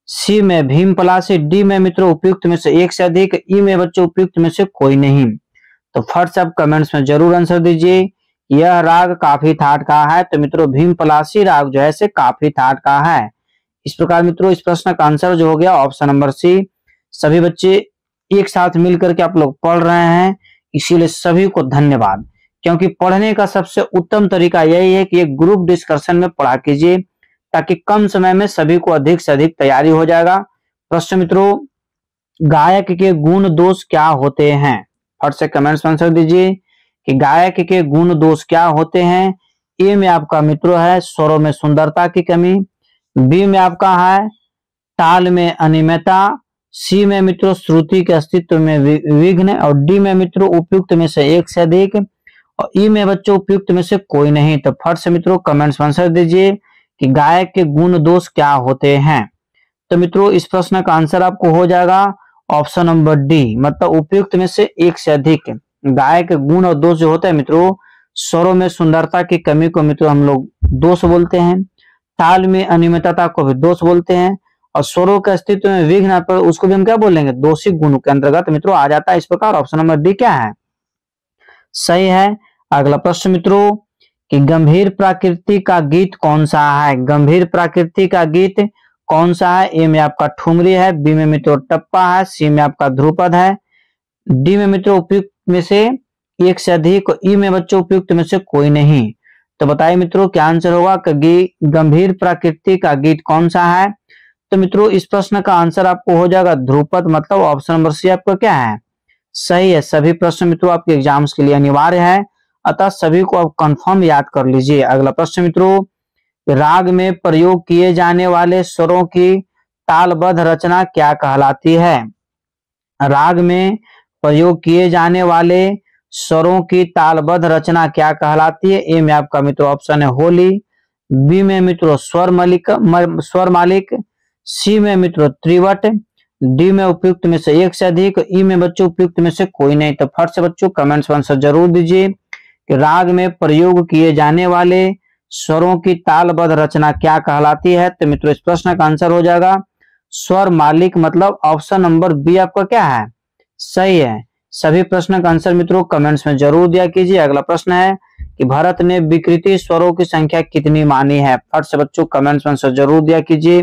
सी में भीम पलासी, डी में मित्रों उपयुक्त में से एक से अधिक, ई में बच्चों उपयुक्त में से कोई नहीं। तो फर्स्ट आप कमेंट्स में जरूर आंसर दीजिए। यह राग काफी ठाट का है, तो मित्रों भीम पलासी राग जो है से काफी ठाट का है। इस प्रकार मित्रों इस प्रश्न का आंसर जो हो गया ऑप्शन नंबर सी। सभी बच्चे एक साथ मिलकर के आप लोग पढ़ रहे हैं, इसीलिए सभी को धन्यवाद। क्योंकि पढ़ने का सबसे उत्तम तरीका यही है कि एक ग्रुप डिस्कशन में पढ़ा कीजिए, ताकि कम समय में सभी को अधिक से अधिक तैयारी हो जाएगा। प्रश्न मित्रों, गायक के गुण दोष क्या होते हैं? फट से कमेंट्स में आंसर दीजिए कि गायक के गुण दोष क्या होते हैं। ए में आपका मित्रों है स्वरों में सुंदरता की कमी, बी में आपका है ताल में अनियमितता, सी में मित्रों श्रुति के अस्तित्व में विघ्न, और डी में मित्रों उपयुक्त में से एक से अधिक, और ई में बच्चों उपयुक्त में से कोई नहीं। तो फट से मित्रों कमेंट्स में आंसर दीजिए कि गायक के गुण दोष क्या होते हैं। तो मित्रों इस प्रश्न का आंसर आपको हो जाएगा ऑप्शन नंबर डी, मतलब उपयुक्त में से एक से अधिक। गायक के गुण और दोष जो होते हैं मित्रों, स्वरों में सुंदरता की कमी को मित्रों हम लोग दोष बोलते हैं, ताल में अनियमितता को भी दोष बोलते हैं, और स्वरों के अस्तित्व में विघ्न पर उसको भी हम क्या बोलेंगे, दोषी गुण के अंतर्गत मित्रों आ जाता है। इस प्रकार ऑप्शन नंबर डी क्या है, सही है। अगला प्रश्न मित्रों कि गंभीर प्रकृति का गीत कौन सा है? गंभीर प्रकृति का गीत कौन सा है? ए में आपका ठुमरी है, बी में मित्रों टप्पा है, सी में आपका ध्रुपद है, डी में मित्रों उपयुक्त में से एक से अधिक, ई में बच्चों उपयुक्त में से कोई नहीं। तो बताइए मित्रों क्या आंसर होगा कि गंभीर प्रकृति का गीत कौन सा है? तो मित्रों इस प्रश्न का आंसर आपको हो जाएगा ध्रुपद, मतलब ऑप्शन नंबर सी आपका क्या है, सही है। सभी प्रश्न मित्रों आपके एग्जाम्स के लिए अनिवार्य है, अतः सभी को आप कंफर्म याद कर लीजिए। अगला प्रश्न मित्रों, राग में प्रयोग किए जाने वाले स्वरों की तालबद्ध रचना क्या कहलाती है? राग में प्रयोग किए जाने वाले स्वरों की तालबद्ध रचना क्या कहलाती है? ए में आपका मित्रों ऑप्शन है होली, बी में मित्रों स्वर मालिक, सी में मित्रों त्रिवट, डी में उपयुक्त में से एक से अधिक, ई में बच्चों उपयुक्त में से कोई नहीं। तो फट से बच्चों कमेंट्स में आंसर जरूर दीजिए कि राग में प्रयोग किए जाने वाले स्वरों की तालबद्ध रचना क्या कहलाती है। तो मित्रों इस प्रश्न का आंसर हो जाएगा स्वर मालिक, मतलब ऑप्शन नंबर बी आपका क्या है, सही है। सभी प्रश्न का आंसर मित्रों कमेंट्स में जरूर दिया कीजिए। अगला प्रश्न है कि भरत ने विकृति स्वरों की संख्या कितनी मानी है? फट से बच्चों कमेंट्स में आंसर जरूर दिया कीजिए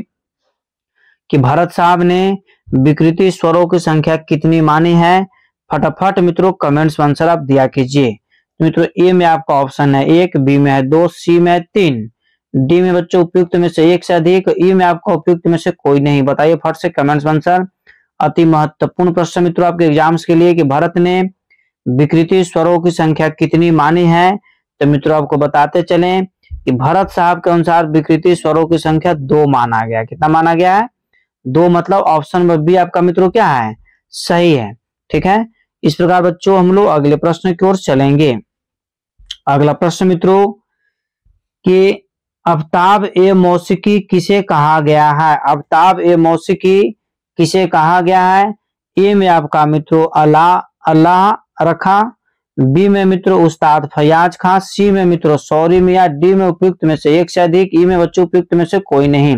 कि भरत साहब ने विकृति स्वरों की संख्या कितनी मानी है। फटाफट मित्रों कमेंट्स में आंसर आप दिया कीजिए। मित्रों ए में आपका ऑप्शन है 1, बी में है 2, सी में है 3, डी में बच्चों उपयुक्त में से एक से अधिक, ई में आपका उपयुक्त में से कोई नहीं। बताइए फट से कमेंट्स में आंसर। अति महत्वपूर्ण प्रश्न मित्रों आपके एग्जाम्स के लिए कि भरत ने विकृति स्वरों की संख्या कितनी मानी है। तो मित्रों आपको बताते चलें कि भरत साहब के अनुसार विकृति स्वरों की संख्या 2 माना गया। कितना माना गया है? 2, मतलब ऑप्शन नंबर बी आपका मित्रों क्या है, सही है। ठीक है, इस प्रकार बच्चों हम लोग अगले प्रश्न की ओर चलेंगे। अगला प्रश्न मित्रों कि आफ्ताब ए मौसिकी किसे कहा गया है? आफ्ताब ए मौसिकी किसे कहा गया है? ए में आपका मित्रों अल्लाह रखा, बी में मित्रों उस्ताद फयाज खां, सी में मित्रों सौरी मियां, डी में उपयुक्त में से एक से अधिक, ई में बच्चों उपयुक्त में से कोई नहीं।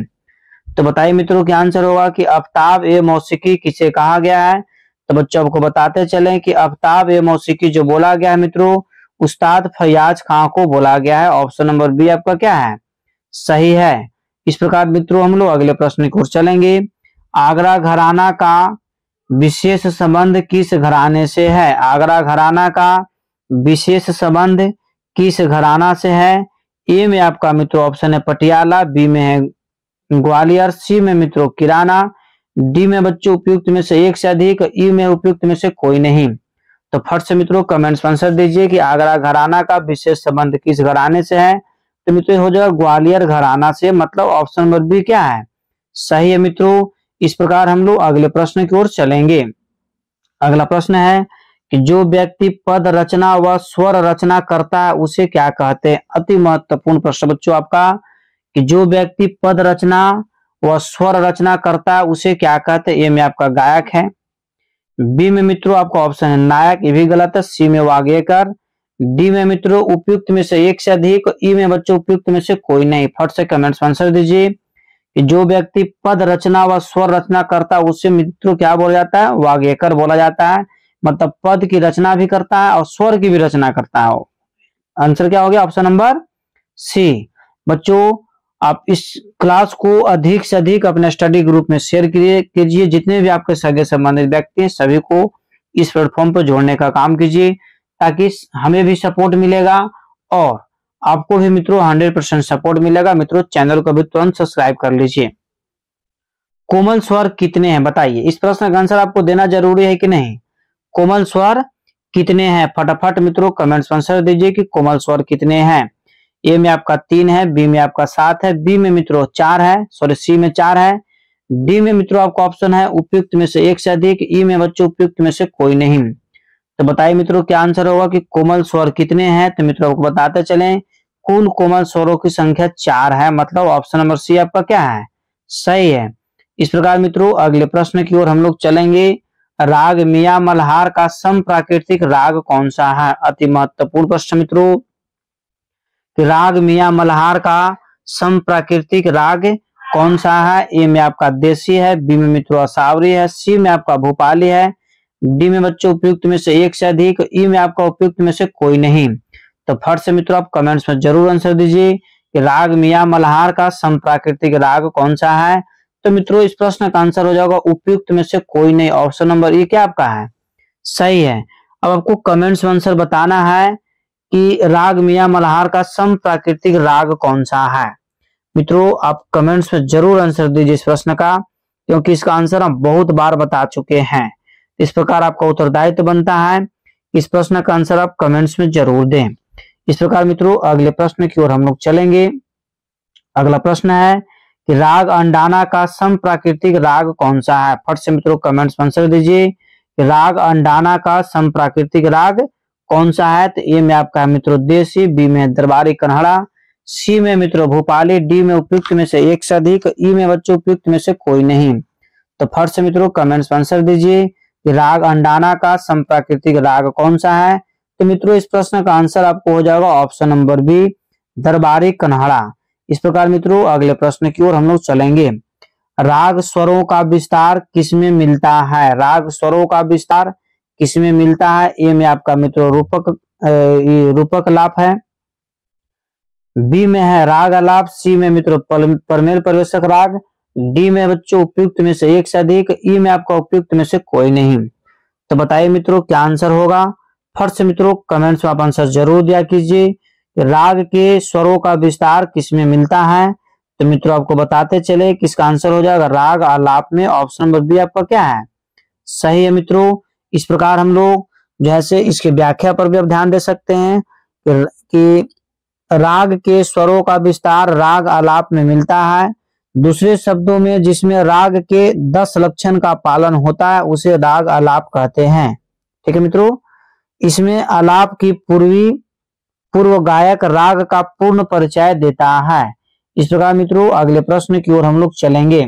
तो बताइए मित्रों क्या आंसर होगा कि आफ्ताब ए मौसिकी किसे कहा गया है। तो बच्चों आपको बताते चलें कि आफ्ताब ए मौसिकी जो बोला गया है मित्रों उस्ताद फयाज खां को बोला गया है। ऑप्शन नंबर बी आपका क्या है, सही है। इस प्रकार मित्रों हम लोग अगले प्रश्न की ओर चलेंगे। आगरा घराना का विशेष संबंध किस घराने से है? आगरा घराना का विशेष संबंध किस घराना से है? ए में आपका मित्रों ऑप्शन है पटियाला, बी में है ग्वालियर, सी में मित्रों किराना, डी में बच्चों उपयुक्त में से एक से अधिक, ई में उपयुक्त में से कोई नहीं। तो फट से मित्रों कमेंट्स में आंसर दीजिए कि आगरा घराना का विशेष संबंध किस घराने से है। तो मित्रों हो जाएगा ग्वालियर घराना से, मतलब ऑप्शन नंबर बी क्या है, सही है मित्रों। इस प्रकार हम लोग अगले प्रश्न की ओर चलेंगे। अगला प्रश्न है कि जो व्यक्ति पद रचना व स्वर रचना करता है उसे क्या कहते हैं? अति महत्वपूर्ण प्रश्न बच्चों आपका कि जो व्यक्ति पद रचना वह स्वर रचना करता है उसे क्या कहते हैं? ए में आपका गायक है। बी में मित्रों आपका ऑप्शन है नायक, ये भी गलत है। सी में वाग्यकर। डी में मित्रों उपयुक्त में से एक से अधिक। ई में बच्चों उपयुक्त में से कोई नहीं। फट से कमेंट्स में आंसर दीजिए कि जो व्यक्ति पद रचना व स्वर रचना करता है उसे मित्रों क्या बोला जाता है? वाग्यकर बोला जाता है। मतलब पद की रचना भी करता है और स्वर की भी रचना करता है। आंसर क्या हो गया? Option number C. बच्चों आप इस क्लास को अधिक से अधिक अपने स्टडी ग्रुप में शेयर कीजिए। जितने भी आपके सगे संबंधित व्यक्ति हैं सभी को इस प्लेटफॉर्म पर जोड़ने का काम कीजिए, ताकि हमें भी सपोर्ट मिलेगा और आपको भी मित्रों 100% सपोर्ट मिलेगा। मित्रों चैनल को भी तुरंत सब्सक्राइब कर लीजिए। कोमल स्वर कितने हैं बताइए। इस प्रश्न का आंसर आपको देना जरूरी है कि नहीं? कोमल स्वर कितने हैं? फटाफट मित्रों कमेंट्स में आंसर दीजिए कि कोमल स्वर कितने हैं। ए में आपका 3 है, बी में आपका 7 है, बी में मित्रों 4 है, सॉरी सी में 4 है, डी में मित्रों आपका ऑप्शन है उपयुक्त में से एक से अधिक, ई में बच्चों उपयुक्त में से कोई नहीं। तो बताइए मित्रों क्या आंसर होगा कि कोमल स्वर कितने हैं? तो मित्रों आपको बताते चलें कुल कोमल स्वरों की संख्या 4 है। मतलब ऑप्शन नंबर सी आपका क्या है? सही है। इस प्रकार मित्रों अगले प्रश्न की ओर हम लोग चलेंगे। राग मियां मल्हार का समप्राकृतिक राग कौन सा है? अति महत्वपूर्ण प्रश्न मित्रों। राग मियां मल्हार का समप्राकृतिक राग कौन सा है? ए में आपका देसी है, बी में मित्रों असावरी है, सी में आपका भोपाली है, डी में बच्चों उपयुक्त में से एक से अधिक, ई में आपका उपयुक्त में से कोई नहीं। तो फट से मित्रों आप कमेंट्स में जरूर आंसर दीजिए कि राग मियां मल्हार का समप्राकृतिक राग कौन सा है। तो मित्रों इस प्रश्न का आंसर हो जाएगा उपयुक्त में से कोई नहीं। ऑप्शन नंबर ई क्या आपका है? सही है। अब आपको कमेंट्स में आंसर बताना है कि राग मियां मल्हार का समप्राकृतिक राग कौन सा है। मित्रों आप कमेंट्स में जरूर आंसर दीजिए इस प्रश्न का, क्योंकि इसका आंसर हम बहुत बार बता चुके हैं। इस प्रकार आपका उत्तरदायित्व बनता है इस प्रश्न का आंसर आप कमेंट्स में जरूर दें। इस प्रकार मित्रों अगले प्रश्न की ओर हम लोग चलेंगे। अगला प्रश्न है कि राग अंडाना का समप्राकृतिक राग कौन सा है? फट से मित्रों कमेंट्स में आंसर दीजिए कि राग अंडाना का समप्राकृतिक राग कौन सा है। तो ए में आपका है मित्रों देसी, बी में दरबारी कन्हड़ा, सी में मित्रों भोपाली, डी में उपयुक्त में से एक से अधिक, ई में बच्चों उपयुक्त में से कोई नहीं। तो फट से मित्रों कमेंट्स में आंसर दीजिए कि राग अंडाना का समप्राकृतिक राग कौन सा है। तो मित्रों इस प्रश्न का आंसर आपको हो जाएगा ऑप्शन नंबर बी दरबारी कन्हड़ा। इस प्रकार मित्रों अगले प्रश्न की ओर हम लोग चलेंगे। राग स्वरों का विस्तार किसमें मिलता है? राग स्वरों का विस्तार किसमें मिलता है? ए में आपका मित्रों रूपक लाप है, बी में है राग आलाप, सी में मित्रों परमेल परिवेशक राग, डी में बच्चों उपयुक्त में से एक से अधिक, ई में आपका उपयुक्त में से कोई नहीं। तो बताइए मित्रों क्या आंसर होगा? फट से मित्रों कमेंट्स में आप आंसर जरूर दिया कीजिए। राग के स्वरों का विस्तार किसमें मिलता है? तो मित्रों आपको बताते चले किसका आंसर हो जाएगा राग आलाप में। ऑप्शन नंबर बी आपका क्या है? सही है मित्रों। इस प्रकार हम लोग जैसे इसकी व्याख्या पर भी आप ध्यान दे सकते हैं कि राग के स्वरों का विस्तार राग आलाप में मिलता है। दूसरे शब्दों में जिसमें राग के 10 लक्षण का पालन होता है उसे राग आलाप कहते हैं। ठीक है मित्रों। इसमें आलाप की पूर्व गायक राग का पूर्ण परिचय देता है। इस प्रकार मित्रों अगले प्रश्न की ओर हम लोग चलेंगे।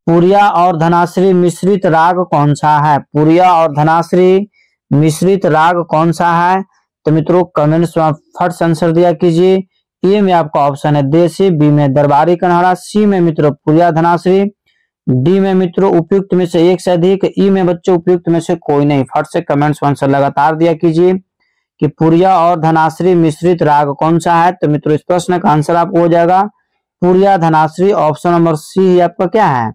पुरिया और धनाश्री मिश्रित राग कौन सा है? पुरिया और धनाश्री मिश्रित राग कौन सा है? तो मित्रों कमेंट्स में फट से आंसर दिया कीजिए। ए में आपका ऑप्शन है देसी, बी में दरबारी कन्हड़ा, सी में मित्रों पुरिया धनाश्री, डी में मित्रों उपयुक्त में से एक से अधिक, ई में बच्चों उपयुक्त में से कोई नहीं। फट से कमेंट्स में आंसर लगातार दिया कीजिए कि पुरिया और धनाश्री मिश्रित राग कौन सा है। तो मित्रों इस प्रश्न का आंसर आपको हो जाएगा पुरिया धनाश्री। ऑप्शन नंबर सी आपका क्या है?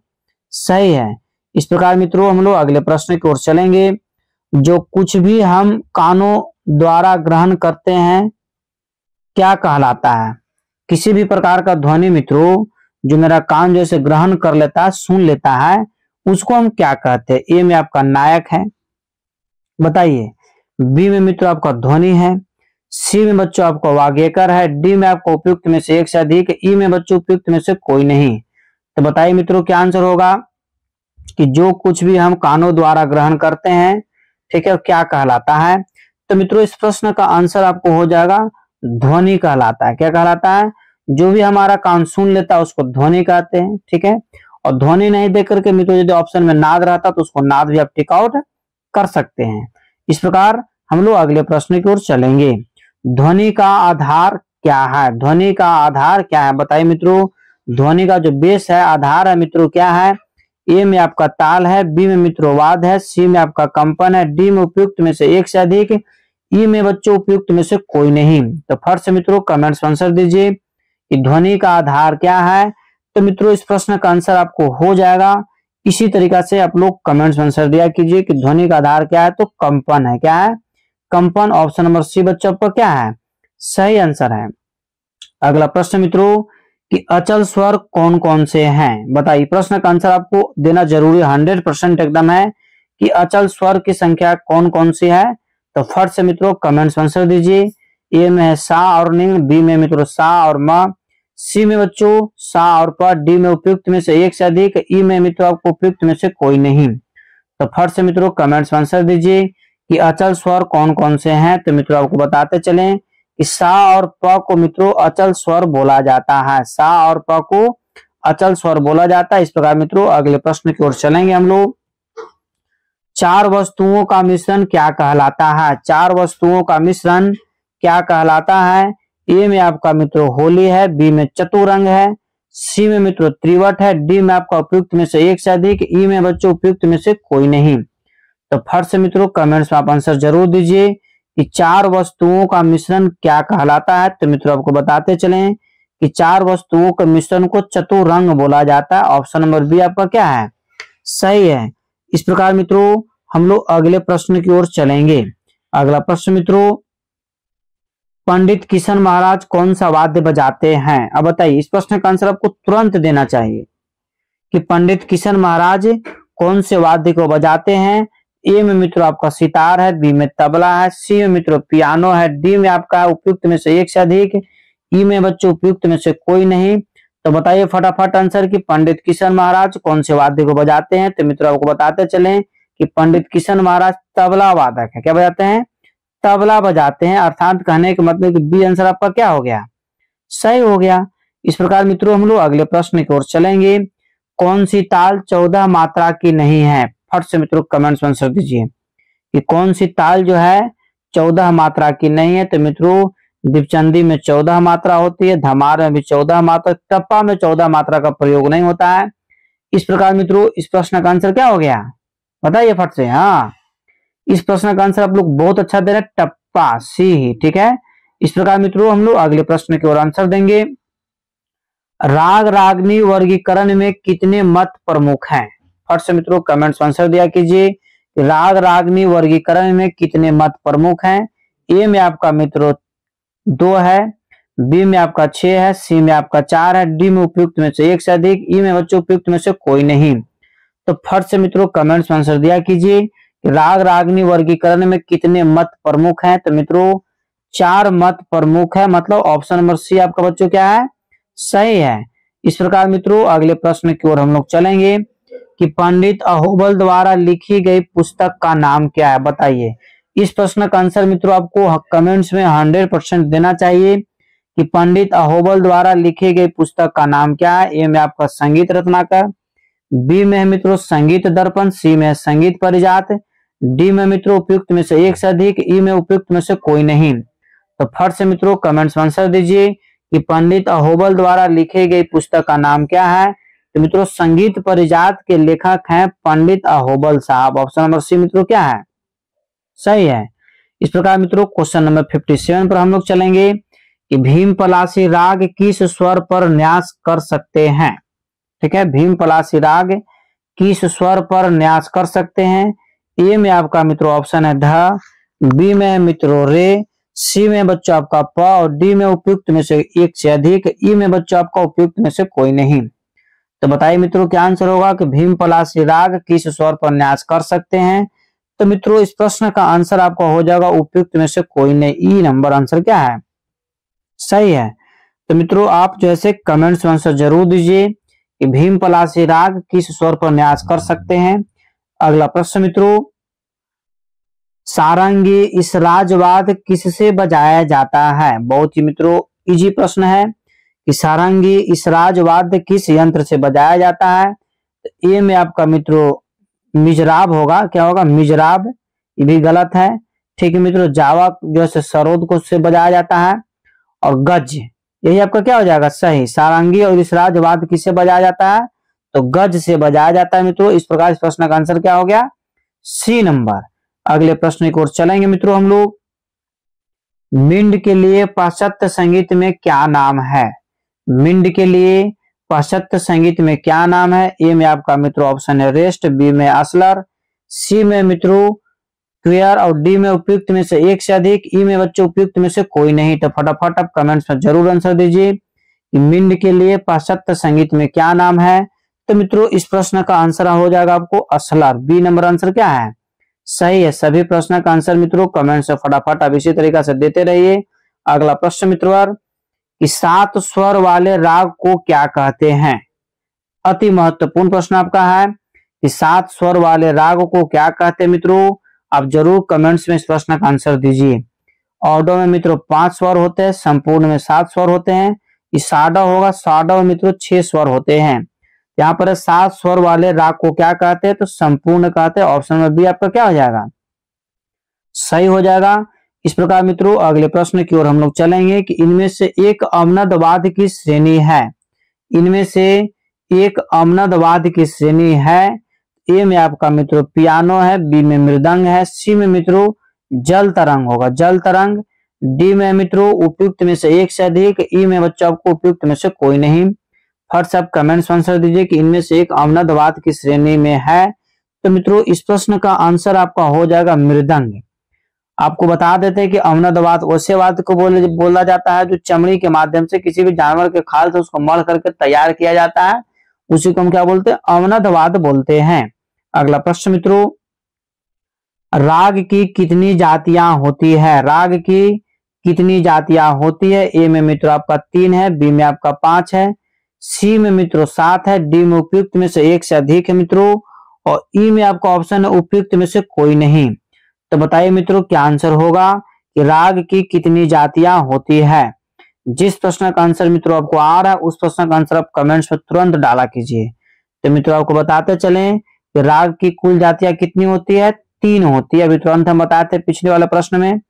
सही है। इस प्रकार मित्रों हम लोग अगले प्रश्न की ओर चलेंगे। जो कुछ भी हम कानों द्वारा ग्रहण करते हैं क्या कहलाता है? किसी भी प्रकार का ध्वनि मित्रों जो मेरा कान जैसे ग्रहण कर लेता है, सुन लेता है, उसको हम क्या कहते हैं? ए में आपका नायक है, बताइए। बी में मित्रों आपका ध्वनि है, सी में बच्चों आपका वाग्यकर है, डी में आपका उपयुक्त में से एक से अधिक, ई में बच्चों उपयुक्त में से कोई नहीं। तो बताइए मित्रों क्या आंसर होगा कि जो कुछ भी हम कानों द्वारा ग्रहण करते हैं, ठीक है, क्या कहलाता है? तो मित्रों इस प्रश्न का आंसर आपको हो जाएगा ध्वनि कहलाता है। क्या कहलाता है? जो भी हमारा कान सुन लेता है उसको ध्वनि कहते हैं, ठीक है। और ध्वनि नहीं दे करके मित्रों यदि ऑप्शन में नाद रहता तो उसको नाद भी आप टिक आउट कर सकते हैं। इस प्रकार हम लोग अगले प्रश्न की ओर चलेंगे। ध्वनि का आधार क्या है? ध्वनि का आधार क्या है बताइए मित्रों। ध्वनि का जो बेस है, आधार है मित्रों, क्या है? ए में आपका ताल है, बी में मित्रों वाद है, सी में आपका कंपन है, डी में उपयुक्त में से एक से अधिक, ई में बच्चों उपयुक्त में से कोई नहीं। तो फर्स्ट से मित्रों कमेंट्स में आंसर दीजिए कि ध्वनि का आधार क्या है। तो मित्रों इस प्रश्न का आंसर आपको हो जाएगा इसी तरीका से आप लोग कमेंट्स में आंसर दिया कीजिए कि ध्वनि का आधार क्या है, तो कंपन है। क्या है? कंपन। ऑप्शन नंबर सी बच्चों पर क्या है? सही आंसर है। अगला प्रश्न मित्रों कि अचल स्वर कौन कौन से हैं? बताइए। प्रश्न का आंसर आपको देना जरूरी 100% एकदम है कि अचल स्वर की संख्या कौन कौन सी है। तो फर्स्ट से मित्रों कमेंट्स में आंसर दीजिए। ए में है सा और नी, बी में मित्रों सा और म, सी में बच्चों सा और प, डी में उपयुक्त में से एक से अधिक, ई में मित्रों आपको उपयुक्त में से कोई नहीं। तो फर्स्ट से मित्रों कमेंट्स में आंसर दीजिए कि अचल स्वर कौन कौन से हैं। तो मित्रों आपको बताते चलें कि सा और प को मित्रों अचल स्वर बोला जाता है। सा और प को अचल स्वर बोला जाता है। इस प्रकार मित्रों अगले प्रश्न की ओर चलेंगे हम लोग। चार वस्तुओं का मिश्रण क्या कहलाता है? चार वस्तुओं का मिश्रण क्या कहलाता है? ए में आपका मित्रों होली है, बी में चतुरंग है, सी में मित्रों त्रिवट है, डी में आपका उपयुक्त में से एक से अधिक, ई में बच्चों उपयुक्त में से कोई नहीं। तो फर्स्ट से मित्रों कमेंट्स में आप आंसर जरूर दीजिए कि चार वस्तुओं का मिश्रण क्या कहलाता है। तो मित्रों आपको बताते चलें कि चार वस्तुओं के मिश्रण को चतुरंग बोला जाता है। ऑप्शन नंबर बी आपका क्या है? सही है। इस प्रकार मित्रों हम लोग अगले प्रश्न की ओर चलेंगे। अगला प्रश्न मित्रों, पंडित किशन महाराज कौन सा वाद्य बजाते हैं? अब बताइए। इस प्रश्न का आंसर आपको तुरंत देना चाहिए कि पंडित किशन महाराज कौन से वाद्य को बजाते हैं। ए में मित्रों आपका सितार है, बी में तबला है, सी में मित्रों पियानो है, डी में आपका उपयुक्त में से एक से अधिक, ई में बच्चों उपयुक्त में से कोई नहीं। तो बताइए फटाफट आंसर कि पंडित किशन महाराज कौन से वाद्य को बजाते हैं। तो मित्रों आपको बताते चलें कि पंडित किशन महाराज तबला वादक है। क्या बजाते हैं? तबला बजाते हैं। अर्थात कहने के मतलब कि बी आंसर आपका क्या हो गया? सही हो गया। इस प्रकार मित्रों हम लोग अगले प्रश्न की ओर चलेंगे। कौन सी ताल 14 मात्रा की नहीं है? फट से मित्रों कमेंट्स में आंसर दीजिए कि कौन सी ताल जो है 14 मात्रा की नहीं है। तो मित्रों दीपचंदी में 14 मात्रा होती है, धमार में भी 14 मात्रा, टप्पा में 14 मात्रा का प्रयोग नहीं होता है। इस प्रकार मित्रों इस प्रश्न का आंसर क्या हो गया बताइए फट से। हाँ, इस प्रश्न का आंसर आप लोग बहुत अच्छा दे रहे हैं, टप्पा सी ही, ठीक है। इस प्रकार मित्रों हम लोग अगले प्रश्न की ओर आंसर देंगे। राग रागनी वर्गीकरण में कितने मत प्रमुख हैं? फट से मित्रों कमेंट्स में आंसर दिया कीजिए। राग रागनी वर्गीकरण में कितने मत प्रमुख हैं। ए में आपका मित्रों 2 है, बी में आपका 6 है, सी में आपका 4 है, डी में उपयुक्त में से एक से अधिक, ई में बच्चों उपयुक्त में से कोई नहीं। तो फट से मित्रों कमेंट्स में आंसर दिया कीजिए कि राग रागनी वर्गीकरण में कितने मत प्रमुख हैं। तो मित्रों 4 मत प्रमुख है, मतलब ऑप्शन नंबर सी आपका बच्चों क्या है? सही है। इस प्रकार मित्रों अगले प्रश्न की ओर हम लोग चलेंगे कि पंडित अहोबल द्वारा लिखी गई पुस्तक का नाम क्या है? बताइए। इस प्रश्न का आंसर मित्रों आपको कमेंट्स में 100% देना चाहिए कि पंडित अहोबल द्वारा लिखी गई पुस्तक का नाम क्या है। ए में आपका संगीत रत्नाकर, बी में है मित्रों संगीत दर्पण, सी में संगीत परिजात, डी में मित्रों उपयुक्त में से एक से अधिक, ई में उपयुक्त में से कोई नहीं। तो फट से मित्रों कमेंट्स में आंसर दीजिए कि पंडित अहोबल द्वारा लिखी गई पुस्तक का नाम क्या है। तो मित्रों संगीत परिजात के लेखक हैं पंडित अहोबल साहब। ऑप्शन नंबर सी मित्रों क्या है? सही है। इस प्रकार मित्रों क्वेश्चन नंबर 57 पर हम लोग चलेंगे कि भीम पलासी राग किस स्वर पर न्यास कर सकते हैं? ठीक है, भीम पलासी राग किस स्वर पर न्यास कर सकते हैं। ए में आपका मित्रों ऑप्शन है ध, बी में मित्रों रे, सी में बच्चों आपका प, और डी में उपयुक्त में से एक से अधिक, ई में बच्चों आपका उपयुक्त में से कोई नहीं। तो बताइए मित्रों क्या आंसर होगा कि भीम पलासी राग किस स्वर पर न्यास कर सकते हैं। तो मित्रों इस प्रश्न का आंसर आपका हो जाएगा उपयुक्त में से कोई नहीं, ई नंबर आंसर क्या है? सही है। तो मित्रों आप जैसे कमेंट्स में आंसर जरूर दीजिए कि भीम पलासी राग किस स्वर पर न्यास कर सकते हैं। अगला प्रश्न मित्रों, सारंगी इस राजवाद किससे बजाया जाता है? बहुत ही मित्रों इजी प्रश्न है कि सारंगी इस राजवाद्य किस यंत्र से बजाया जाता है। तो ए में आपका मित्रों मिजराब होगा, क्या होगा मिजराब, ये भी गलत है। ठीक है मित्रों, जावा जो है सरोद को से बजाया जाता है। और गज, यही आपका क्या हो जाएगा सही, सारंगी और इस राजवाद्य किससे बजाया जाता है, तो गज से बजाया जाता है मित्रों। इस प्रकार इस प्रश्न का आंसर क्या हो गया, सी नंबर। अगले प्रश्न की ओर चलेंगे मित्रों हम लोग। मिंड के लिए पाश्चात्य संगीत में क्या नाम है। मिंड के लिए पाश्चात्य संगीत में क्या नाम है। ए में आपका मित्रों ऑप्शन है रेस्ट, बी में असलर, सी में मित्रों क्वेयर और डी में उपयुक्त में से एक से अधिक, ई में बच्चों उपयुक्त में से कोई नहीं। तो फटाफट आप कमेंट्स में जरूर आंसर दीजिए कि मिंड के लिए पाश्चात्य संगीत में क्या नाम है। तो मित्रों इस प्रश्न का आंसर हो जाएगा आपको असलर, बी नंबर आंसर क्या है, सही है। सभी प्रश्न का आंसर मित्रों कमेंट से फटाफट आप इसी तरीका से देते रहिए। अगला प्रश्न मित्रों कि 7 स्वर वाले राग को क्या कहते हैं। अति महत्वपूर्ण प्रश्न आपका है कि 7 स्वर वाले राग को क्या कहते हैं मित्रों। आप जरूर कमेंट्स में इस प्रश्न का आंसर दीजिए। ऑर्डर में मित्रों 5 स्वर होते हैं, संपूर्ण में 7 स्वर होते हैं। साडव होगा, साडव मित्रों 6 स्वर होते हैं। यहाँ पर 7 स्वर वाले राग को क्या कहते हैं, तो संपूर्ण कहते हैं। ऑप्शन में बी आपका क्या हो जाएगा, सही हो जाएगा। इस प्रकार मित्रों अगले प्रश्न की ओर हम लोग चलेंगे कि इनमें से एक अवनद वाद्य की श्रेणी है। इनमें से एक अवनद वाद्य की श्रेणी है। ए में आपका मित्रों पियानो है, बी में मृदंग है, सी में मित्रों जल तरंग होगा, जल तरंग, डी में मित्रों उपयुक्त में से एक से अधिक, ई में बच्चों आपको उपयुक्त में से कोई नहीं। फर्स्ट आप कमेंट्स आंसर दीजिए कि इनमें से एक अवनद वाद्य की श्रेणी में है। तो मित्रों इस प्रश्न का आंसर आपका हो जाएगा मृदंग। आपको बता देते हैं कि अवनद वाद्य वैसे वाद्य को बोला जाता है जो चमड़ी के माध्यम से किसी भी जानवर के खाल से उसको मढ़ करके तैयार किया जाता है, उसी को हम क्या बोलते हैं, अवनद वाद्य बोलते हैं। अगला प्रश्न मित्रों, राग की कितनी जातियां होती है। राग की कितनी जातियां होती है। ए में मित्रों आपका 3 है, बी में आपका 5 है, सी में मित्रों 7 है, डी में उपयुक्त में से एक से अधिक है मित्रों, और ई में आपका ऑप्शन है उपयुक्त में से कोई नहीं। तो बताइए मित्रों क्या आंसर होगा कि राग की कितनी जातियां होती है। जिस प्रश्न का आंसर मित्रों आपको आ रहा है उस प्रश्न का आंसर आप कमेंट्स में तुरंत डाला कीजिए। तो मित्रों आपको बताते चलें कि राग की कुल जातियां कितनी होती है, 3 होती है। अभी तुरंत हम बताते पिछले वाले प्रश्न में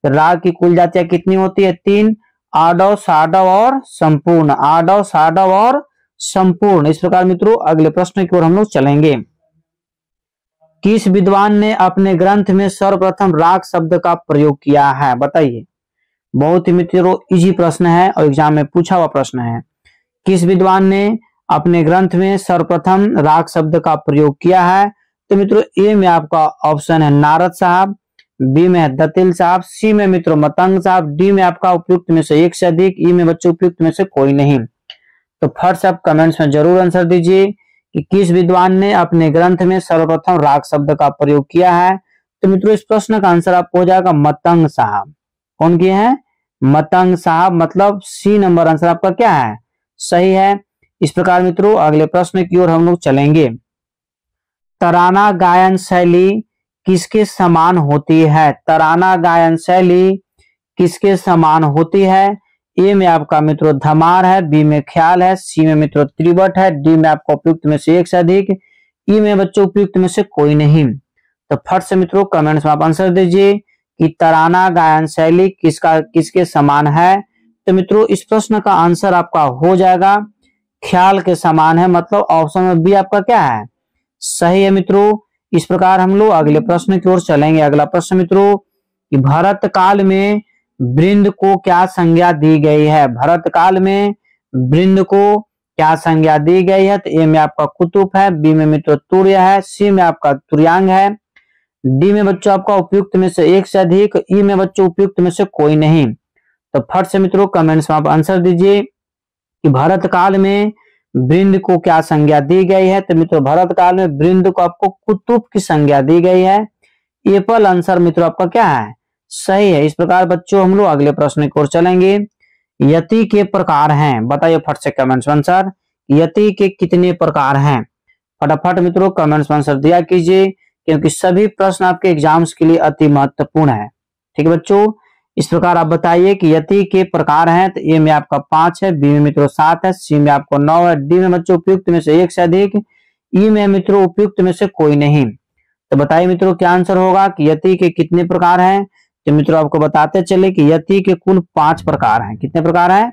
राग की कुल जातियां कितनी होती है, 3, आडव, साडव और संपूर्ण, आडव, साडव और संपूर्ण। इस प्रकार मित्रों अगले प्रश्न की ओर हम लोग चलेंगे। किस विद्वान ने अपने ग्रंथ में सर्वप्रथम राग शब्द का प्रयोग किया है, बताइए। बहुत ही मित्रों इजी प्रश्न है और एग्जाम में पूछा हुआ प्रश्न है। किस विद्वान ने अपने ग्रंथ में सर्वप्रथम राग शब्द का प्रयोग किया है। तो मित्रों ए में आपका ऑप्शन है नारद साहब, बी में है दतिल साहब, सी में मित्रों मतंग साहब, डी में आपका उपयुक्त में से एक से अधिक, ई में बच्चों उपयुक्त में से कोई नहीं। तो फर्स्ट आप कमेंट्स में जरूर आंसर दीजिए कि किस विद्वान ने अपने ग्रंथ में सर्वप्रथम राग शब्द का प्रयोग किया है। तो मित्रों इस प्रश्न का आंसर आपको हो जाएगा मतंग साहब। कौन किए हैं, मतंग साहब, मतलब सी नंबर आंसर आपका क्या है, सही है। इस प्रकार मित्रों अगले प्रश्न की ओर हम लोग चलेंगे। तराना गायन शैली किसके समान होती है। तराना गायन शैली किसके समान होती है। ए में आपका मित्रों धमार है, बी में ख्याल है, सी में मित्रों त्रिवट है, डी में आपका उपयुक्त में से एक से अधिक, ई में बच्चों उपयुक्त में से कोई नहीं। तो फट से मित्रों कमेंट्स में आप आंसर दीजिए कि तराना गायन शैली किसके समान है। तो मित्रों इस प्रश्न का आंसर आपका हो जाएगा ख्याल के समान है, मतलब ऑप्शन में बी आपका क्या है, सही है मित्रों। इस प्रकार हम लोग अगले प्रश्न की ओर चलेंगे। अगला प्रश्न मित्रों कि भरत काल में वृंद को क्या संज्ञा दी गई है। भरत काल में वृंद को क्या संज्ञा दी गई है। तो ए में आपका कुतुब है, बी में मित्रों तुर्य है, सी में आपका तुर्यांग है, डी में बच्चों आपका उपयुक्त में से एक से अधिक, ई में बच्चों उपयुक्त में से कोई नहीं। तो फट से मित्रों कमेंट्स में आप आंसर दीजिए कि भरत काल में वृंद को क्या संज्ञा दी गई है। तो मित्रों भरत काल में वृंद को आपको कुतुब की संज्ञा दी गई है। एपल आंसर मित्रों आपका क्या है, सही है। इस प्रकार बच्चों हम लोग अगले प्रश्न की ओर चलेंगे। यति के प्रकार हैं, बताइए फट से कमेंट्स में आंसर, यति के कितने प्रकार हैं। फटाफट मित्रों कमेंट्स में आंसर दिया कीजिए क्योंकि सभी प्रश्न आपके एग्जाम्स के लिए अति महत्वपूर्ण है। ठीक है बच्चों, इस प्रकार आप बताइए कि यति के प्रकार हैं, तो ए में आपका 5 है, बी में मित्रों 7 है, सी में आपको 9 है, डी में बच्चों उपयुक्त में से एक से अधिक, ई में मित्रों उपयुक्त में से कोई नहीं। तो बताइए मित्रों क्या आंसर होगा कि यति के कितने प्रकार हैं। तो मित्रों आपको बताते चले कि यति के कुल 5 प्रकार हैं। कितने प्रकार हैं?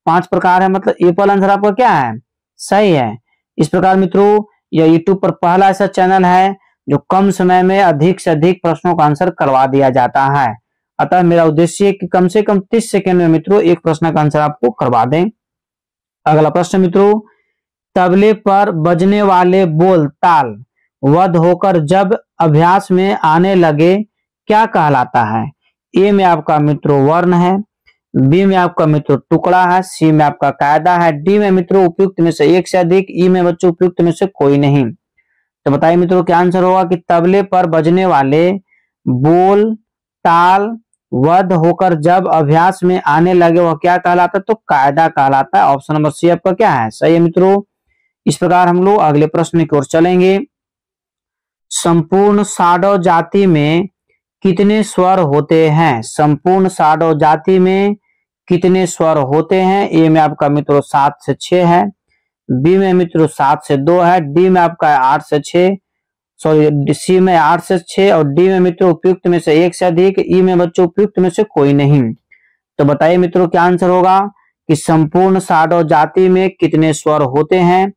5 प्रकार है, मतलब ए पर आंसर आपका क्या है? सही है। इस प्रकार मित्रों यह यूट्यूब पर पहला ऐसा चैनल है जो कम समय में अधिक से अधिक प्रश्नों का आंसर करवा दिया जाता है। अतः मेरा उद्देश्य है कि कम से कम 30 सेकंड में मित्रों एक प्रश्न का आंसर आपको करवा दें। अगला प्रश्न मित्रों, तबले पर बजने वाले बोल ताल वध होकर जब अभ्यास में आने लगे क्या कहलाता है? ए में आपका मित्रों वर्ण है, बी में आपका मित्रों टुकड़ा है, सी में आपका कायदा है, डी में मित्रों उपयुक्त में से एक से अधिक, ई में बच्चों उपयुक्त में से कोई नहीं। तो बताइए मित्रों क्या आंसर होगा कि तबले पर बजने वाले बोल ताल वध होकर जब अभ्यास में आने लगे वह क्या कहलाता है? तो कायदा कहलाता है। ऑप्शन नंबर सी आपका क्या है? सही है मित्रों। इस प्रकार हम लोग अगले प्रश्न की ओर चलेंगे। संपूर्ण साडव जाति में कितने स्वर होते हैं? संपूर्ण साडव जाति में कितने स्वर होते हैं? ए में आपका मित्रों 7 से 6 है, बी में मित्रों 7 से 2 है, डी में आपका 8 से 6, सॉरी सी में 8 से 6 और डी में मित्रों उपयुक्त में से एक से अधिक, ई में बच्चों उपयुक्त में से कोई नहीं। तो बताइए मित्रों क्या आंसर होगा कि संपूर्ण साडव जाति में कितने स्वर होते हैं?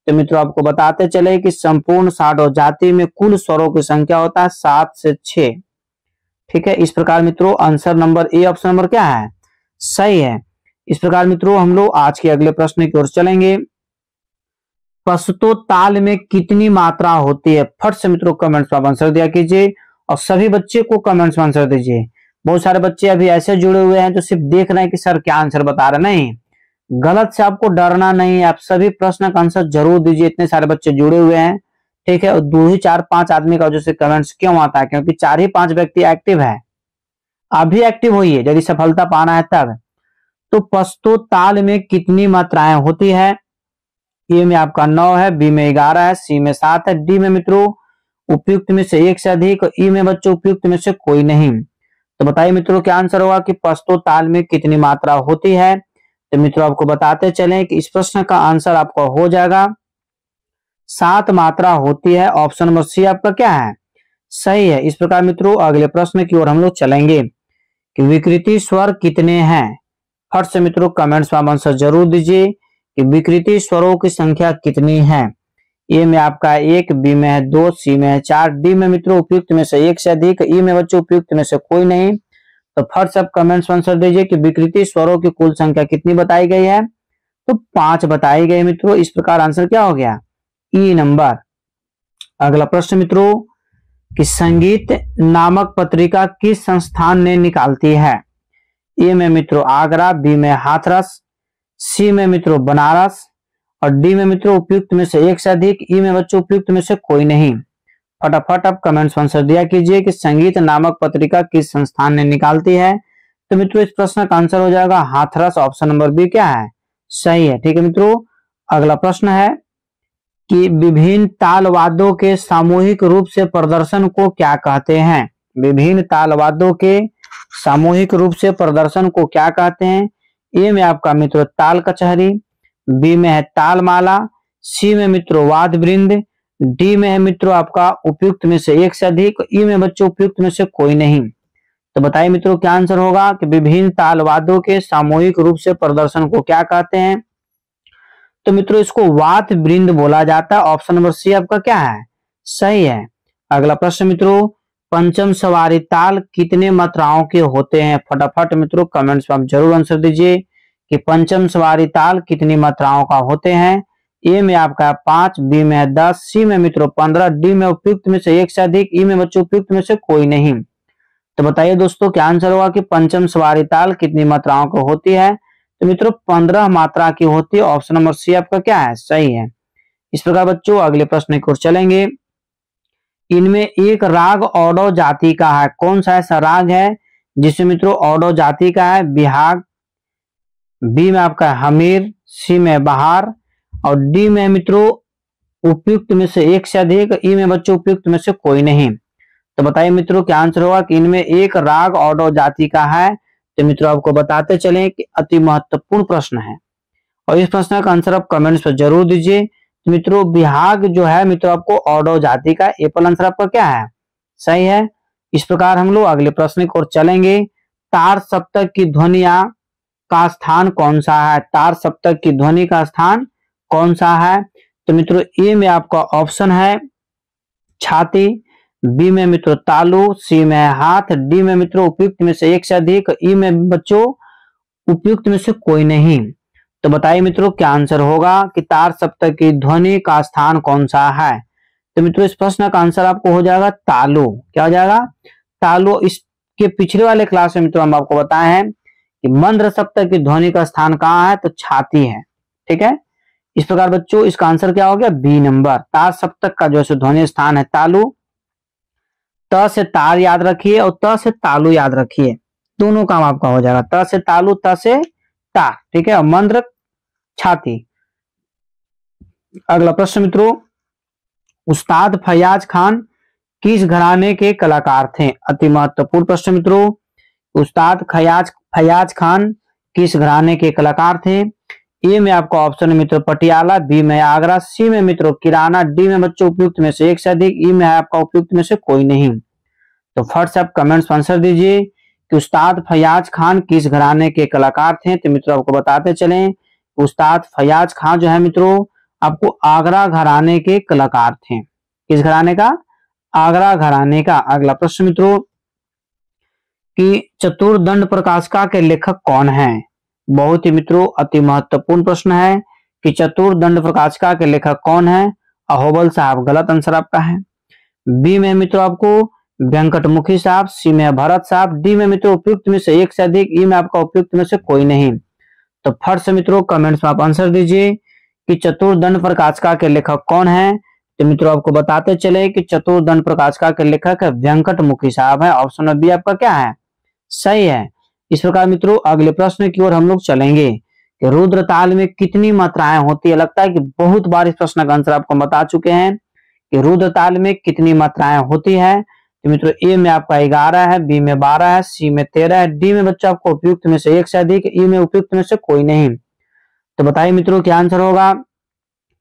तो मित्रों आपको बताते चले कि संपूर्ण साडव जाति में कुल स्वरों की संख्या होता है 7 से 6। ठीक है। इस प्रकार मित्रों answer number A option number क्या है? सही है। इस प्रकार मित्रों हम लोग आज के अगले प्रश्न की ओर चलेंगे। पश्तो ताल में कितनी मात्रा होती है? फट से मित्रों कमेंट्स में आंसर दिया कीजिए और सभी बच्चे को कमेंट्स में आंसर दीजिए। बहुत सारे बच्चे अभी ऐसे जुड़े हुए हैं जो सिर्फ देख रहे हैं कि सर क्या आंसर बता रहे। नहीं, गलत से आपको डरना नहीं है, आप सभी प्रश्न का आंसर जरूर दीजिए। इतने सारे बच्चे जुड़े हुए हैं, ठीक है। 2 ही 4-5 आदमी का जैसे कमेंट्स क्यों आता है? क्योंकि 4 ही 5 व्यक्ति एक्टिव है। आप भी एक्टिव होइए यदि सफलता पाना है तब। तो पश्तो ताल में कितनी मात्राएं होती है? ए में आपका 9 है, बी में 11 है, सी में 7 है, डी में मित्रों उपयुक्त में से एक से अधिक, ई में बच्चों उपयुक्त में से कोई नहीं। तो बताइए मित्रों क्या आंसर होगा कि पश्तो ताल में कितनी मात्रा होती है? तो मित्रों आपको बताते चलें कि इस प्रश्न का आंसर आपका हो जाएगा 7 मात्रा होती है। ऑप्शन नंबर सी आपका क्या है? सही है। इस प्रकार मित्रों अगले प्रश्न की ओर हम लोग चलेंगे कि विकृति स्वर कितने हैं? फट से मित्रों कमेंट्स में आंसर जरूर दीजिए कि विकृति स्वरों की संख्या कितनी है। ए में आपका 1, बी में है 2, सी में है 4, डी में मित्रों उपयुक्त में से एक से अधिक, ई में बच्चों उपयुक्त में से कोई नहीं। तो फट से कमेंट्स में आंसर दीजिए कि विकृति स्वरों की कुल संख्या कितनी बताई गई है? तो 5 बताई गई मित्रों। इस प्रकार आंसर क्या हो गया? ई नंबर। अगला प्रश्न मित्रों कि संगीत नामक पत्रिका किस संस्थान ने निकालती है? ए में मित्रों आगरा, बी में हाथरस, सी में मित्रों बनारस और डी में मित्रों उपयुक्त में से एक से अधिक, ई में बच्चों उपयुक्त में से कोई नहीं। फटाफट आप कमेंट्स में आंसर दिया कीजिए कि संगीत नामक पत्रिका किस संस्थान ने निकालती है। तो मित्रों इस प्रश्न का आंसर हो जाएगा हाथरस। ऑप्शन नंबर बी क्या है? सही है। ठीक है मित्रों अगला प्रश्न है कि विभिन्न ताल वाद्यों के सामूहिक रूप से प्रदर्शन को क्या कहते हैं? विभिन्न ताल वाद्यों के सामूहिक रूप से प्रदर्शन को क्या कहते हैं? ए में आपका मित्रों ताल कचहरी, बी में है ताल माला, सी में मित्रों वाद वृंद, डी में है मित्रों आपका उपयुक्त में से एक से अधिक, ई में बच्चों उपयुक्त में से कोई नहीं। तो बताइए मित्रों क्या आंसर होगा कि विभिन्न ताल वाद्यों के सामूहिक रूप से प्रदर्शन को क्या कहते हैं? तो मित्रों इसको वाद वृंद बोला जाता है। ऑप्शन नंबर सी आपका क्या है? सही है। अगला प्रश्न मित्रों पंचम सवारी ताल कितने मात्राओं के होते हैं? फटाफट मित्रों कमेंट्स में आप जरूर आंसर दीजिए कि पंचम सवारी ताल कितनी मात्राओं का होते हैं। ए में आपका 5, बी में 10, सी में मित्रों 15, डी में उपयुक्त में से एक से अधिक, ई में बच्चों उपयुक्त में से कोई नहीं। तो बताइए दोस्तों क्या आंसर होगा कि पंचम सवारी ताल कितनी मात्राओं की होती है? तो मित्रों 15 मात्रा की होती है। ऑप्शन नंबर सी आपका क्या है? सही है। इस प्रकार बच्चों अगले प्रश्न की ओर चलेंगे। इनमें एक राग औडो जाति का है। कौन सा ऐसा राग है जिसमें मित्रों औडो जाति का है? बिहाग, बी में आपका हमीर, सी में बहार और डी में मित्रों उपयुक्त में से एक से अधिक, ई में बच्चों उपयुक्त में से कोई नहीं। तो बताइए मित्रों क्या आंसर होगा कि इनमें एक राग औडो जाति का है तो मित्रों आपको बताते चले कि अति महत्वपूर्ण प्रश्न है और इस प्रश्न का आंसर आप कमेंट्स पर जरूर दीजिए। तो मित्रों विभाग जो है मित्रों आपको ऑडो जाति का एपल आंसर आपका क्या है, सही है। इस प्रकार हम लोग अगले प्रश्न की ओर चलेंगे। तार सप्तक की ध्वनिया का स्थान कौन सा है, तार सप्तक की ध्वनि का स्थान कौन सा है। तो मित्रों ए में आपका ऑप्शन है छाती, बी में मित्रों तालु, सी में हाथ, डी में मित्रों उपयुक्त में से एक से अधिक, ई में बच्चों उपयुक्त में से कोई नहीं। तो बताइए मित्रों क्या आंसर होगा कि तार सप्तक की ध्वनि का स्थान कौन सा है। तो मित्रों इस प्रश्न का आंसर आपको हो जाएगा तालु। क्या हो जाएगा, तालु। इसके पिछले वाले क्लास में मित्रों हम आपको बताए हैं कि मंद्र सप्तक की ध्वनि का स्थान कहाँ है, तो छाती है, ठीक है। इस प्रकार बच्चों इसका आंसर क्या हो गया, बी नंबर। तार सप्तक का जो है ध्वनि स्थान है तालु। त से तार याद रखिए और त से तालु याद रखिए, दोनों काम आपका हो जाएगा। त से तालु, त से तार, ठीक है। और मंद्र छाती। अगला प्रश्न मित्रों, उस्ताद फैयाज खान किस घराने के कलाकार थे। अति महत्वपूर्ण प्रश्न मित्रों, उस्ताद फैयाज खान किस घराने के कलाकार थे। ए में आपका ऑप्शन मित्रों पटियाला, बी में आगरा, सी में मित्रों किराना, डी में बच्चों उपयुक्त में से एक से अधिक, ई में है आपका उपयुक्त में से कोई नहीं। तो फट से आप कमेंट्स में आंसर दीजिए कि उस्ताद फैयाज खान किस घराने के कलाकार थे। तो मित्रों आपको बताते चलें, उस्ताद फैयाज खान जो है मित्रों आपको आगरा घराने के कलाकार थे। किस घराने का, आगरा घराने का। अगला प्रश्न मित्रों कि चतुर्दंड प्रकाशिका के लेखक कौन है। बहुत ही मित्रों अति महत्वपूर्ण प्रश्न है कि चतुर्दंड प्रकाशिका के लेखक कौन है। अहोबल साहब, गलत आंसर आपका है। बी में मित्रों आपको वेंकटमुखी साहब, सी में भरत साहब, डी में मित्रों उपयुक्त में से एक से अधिक, ई में आपका उपयुक्त में से कोई नहीं। तो फट से मित्रों कमेंट्स में आप आंसर दीजिए कि चतुर्दंड प्रकाशिका के लेखक कौन है। तो मित्रों आपको बताते चले कि चतुर्दंड प्रकाशिका के लेखक वेंकटमुखी साहब है। ऑप्शन नंबर बी आपका क्या है, सही है। इस प्रकार मित्रों अगले प्रश्न की ओर हम लोग चलेंगे कि रुद्र ताल में कितनी मात्राएं होती है। लगता है कि बहुत बार इस प्रश्न का आंसर आपको बता चुके हैं कि रुद्र ताल में कितनी मात्राएं होती है। तो मित्रों ए में आपका 11 है, बी में 12 है, सी में 13 है, डी में बच्चों आपको उपयुक्त में से एक से अधिक, ई में उपयुक्त में से कोई नहीं। तो बताइए मित्रों क्या आंसर होगा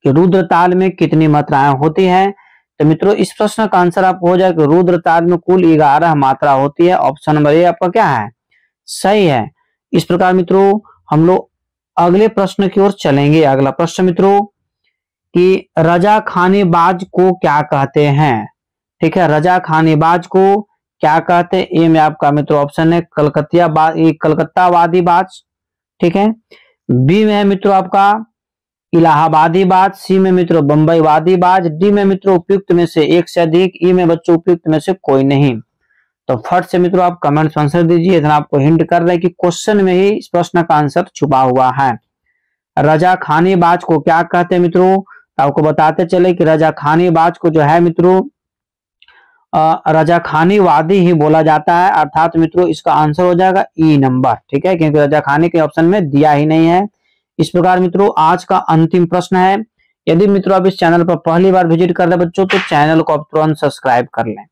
कि रुद्र ताल में कितनी मात्राएं होती है। तो मित्रों इस प्रश्न का आंसर आपको हो जाए कि रुद्र ताल में कुल 11 मात्रा होती है। ऑप्शन नंबर ए आपका क्या है, सही है। इस प्रकार मित्रों हम लोग अगले प्रश्न की ओर चलेंगे। अगला प्रश्न मित्रों कि रजा खानेबाज को क्या कहते हैं, ठीक है। रजा खानेबाज को क्या कहते हैं। ए में आपका मित्रों ऑप्शन है कलकत्तावादी बाज, ठीक है। बी में है मित्रों आपका इलाहाबादी बाज, सी में मित्रों बंबई वादी बाज, डी में मित्रों उपयुक्त में से एक से अधिक, ई में बच्चों उपयुक्त में से कोई नहीं। तो फट से मित्रों आप कमेंट्स में आंसर दीजिए। इतना आपको हिंट कर रहे हैं कि क्वेश्चन में ही इस प्रश्न का आंसर छुपा हुआ है। रजा खानेबाज को क्या कहते हैं मित्रों, तो आपको बताते चले कि रजा खानेबाज को जो है मित्रों रजा खानीवादी ही बोला जाता है। अर्थात मित्रों इसका आंसर हो जाएगा ई नंबर, ठीक है, क्योंकि रजा खानी के ऑप्शन में दिया ही नहीं है। इस प्रकार मित्रों आज का अंतिम प्रश्न है। यदि मित्रों आप इस चैनल पर पहली बार विजिट कर रहे बच्चों तो चैनल को आप तुरंत सब्सक्राइब कर लें,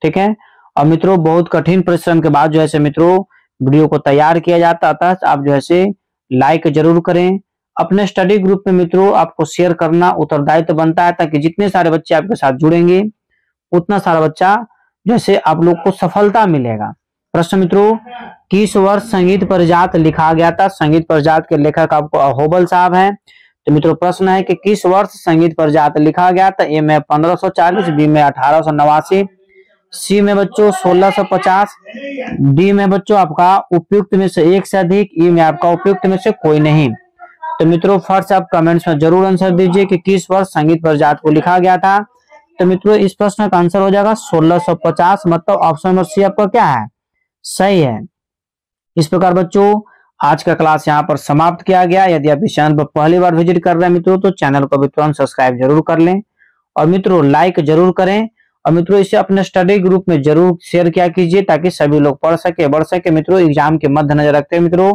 ठीक है। और मित्रों बहुत कठिन परिश्रम के बाद जो है मित्रों वीडियो को तैयार किया जाता है। आप जो है लाइक जरूर करें। अपने स्टडी ग्रुप में मित्रों आपको शेयर करना उत्तरदायित्व बनता है, ताकि जितने सारे बच्चे आपके साथ जुड़ेंगे उतना सारा बच्चा जैसे आप लोग को सफलता मिलेगा। प्रश्न मित्रों किस वर्ष संगीत परिजात लिखा गया था। संगीत परिजात के लेखक आपको अहोबल साहब हैं। तो मित्रों प्रश्न है कि किस वर्ष संगीत परिजात लिखा गया था। ए में 1540, बी में 1889, सी में बच्चों 1650, डी में बच्चों आपका उपयुक्त में से एक से अधिक, ई में आपका उपयुक्त में से कोई नहीं। तो मित्रों फर्स्ट आप कमेंट्स में जरूर आंसर दीजिए कि किस वर्ष संगीत परिजात को लिखा गया था। तो मित्रों इस प्रश्न का आंसर हो जाएगा 1650, मतलब ऑप्शन नंबर सी आपका क्या है, सही है। इस प्रकार बच्चों आज का क्लास यहाँ पर समाप्त किया गया। यदि आप इस चैनल पर पहली बार विजिट कर रहे हैं मित्रों तो चैनल को भी तुरंत सब्सक्राइब जरूर कर लें और मित्रों लाइक जरूर करें। और मित्रों इसे अपने स्टडी ग्रुप में जरूर शेयर किया कीजिए ताकि सभी लोग पढ़ सके बढ़ सके। मित्रों एग्जाम के मद्देनजर रखते हुए मित्रों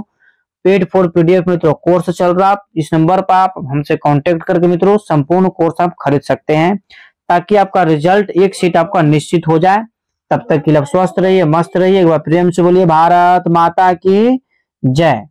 पेड फॉर पीडीएफ मित्रों कोर्स चल रहा है। इस नंबर पर आप हमसे कांटेक्ट करके मित्रों संपूर्ण कोर्स आप खरीद सकते हैं, ताकि आपका रिजल्ट एक सीट आपका निश्चित हो जाए। तब तक के लिए आप स्वस्थ रहिए, मस्त रहिए। एक बार प्रेम से बोलिए भारत माता की जय।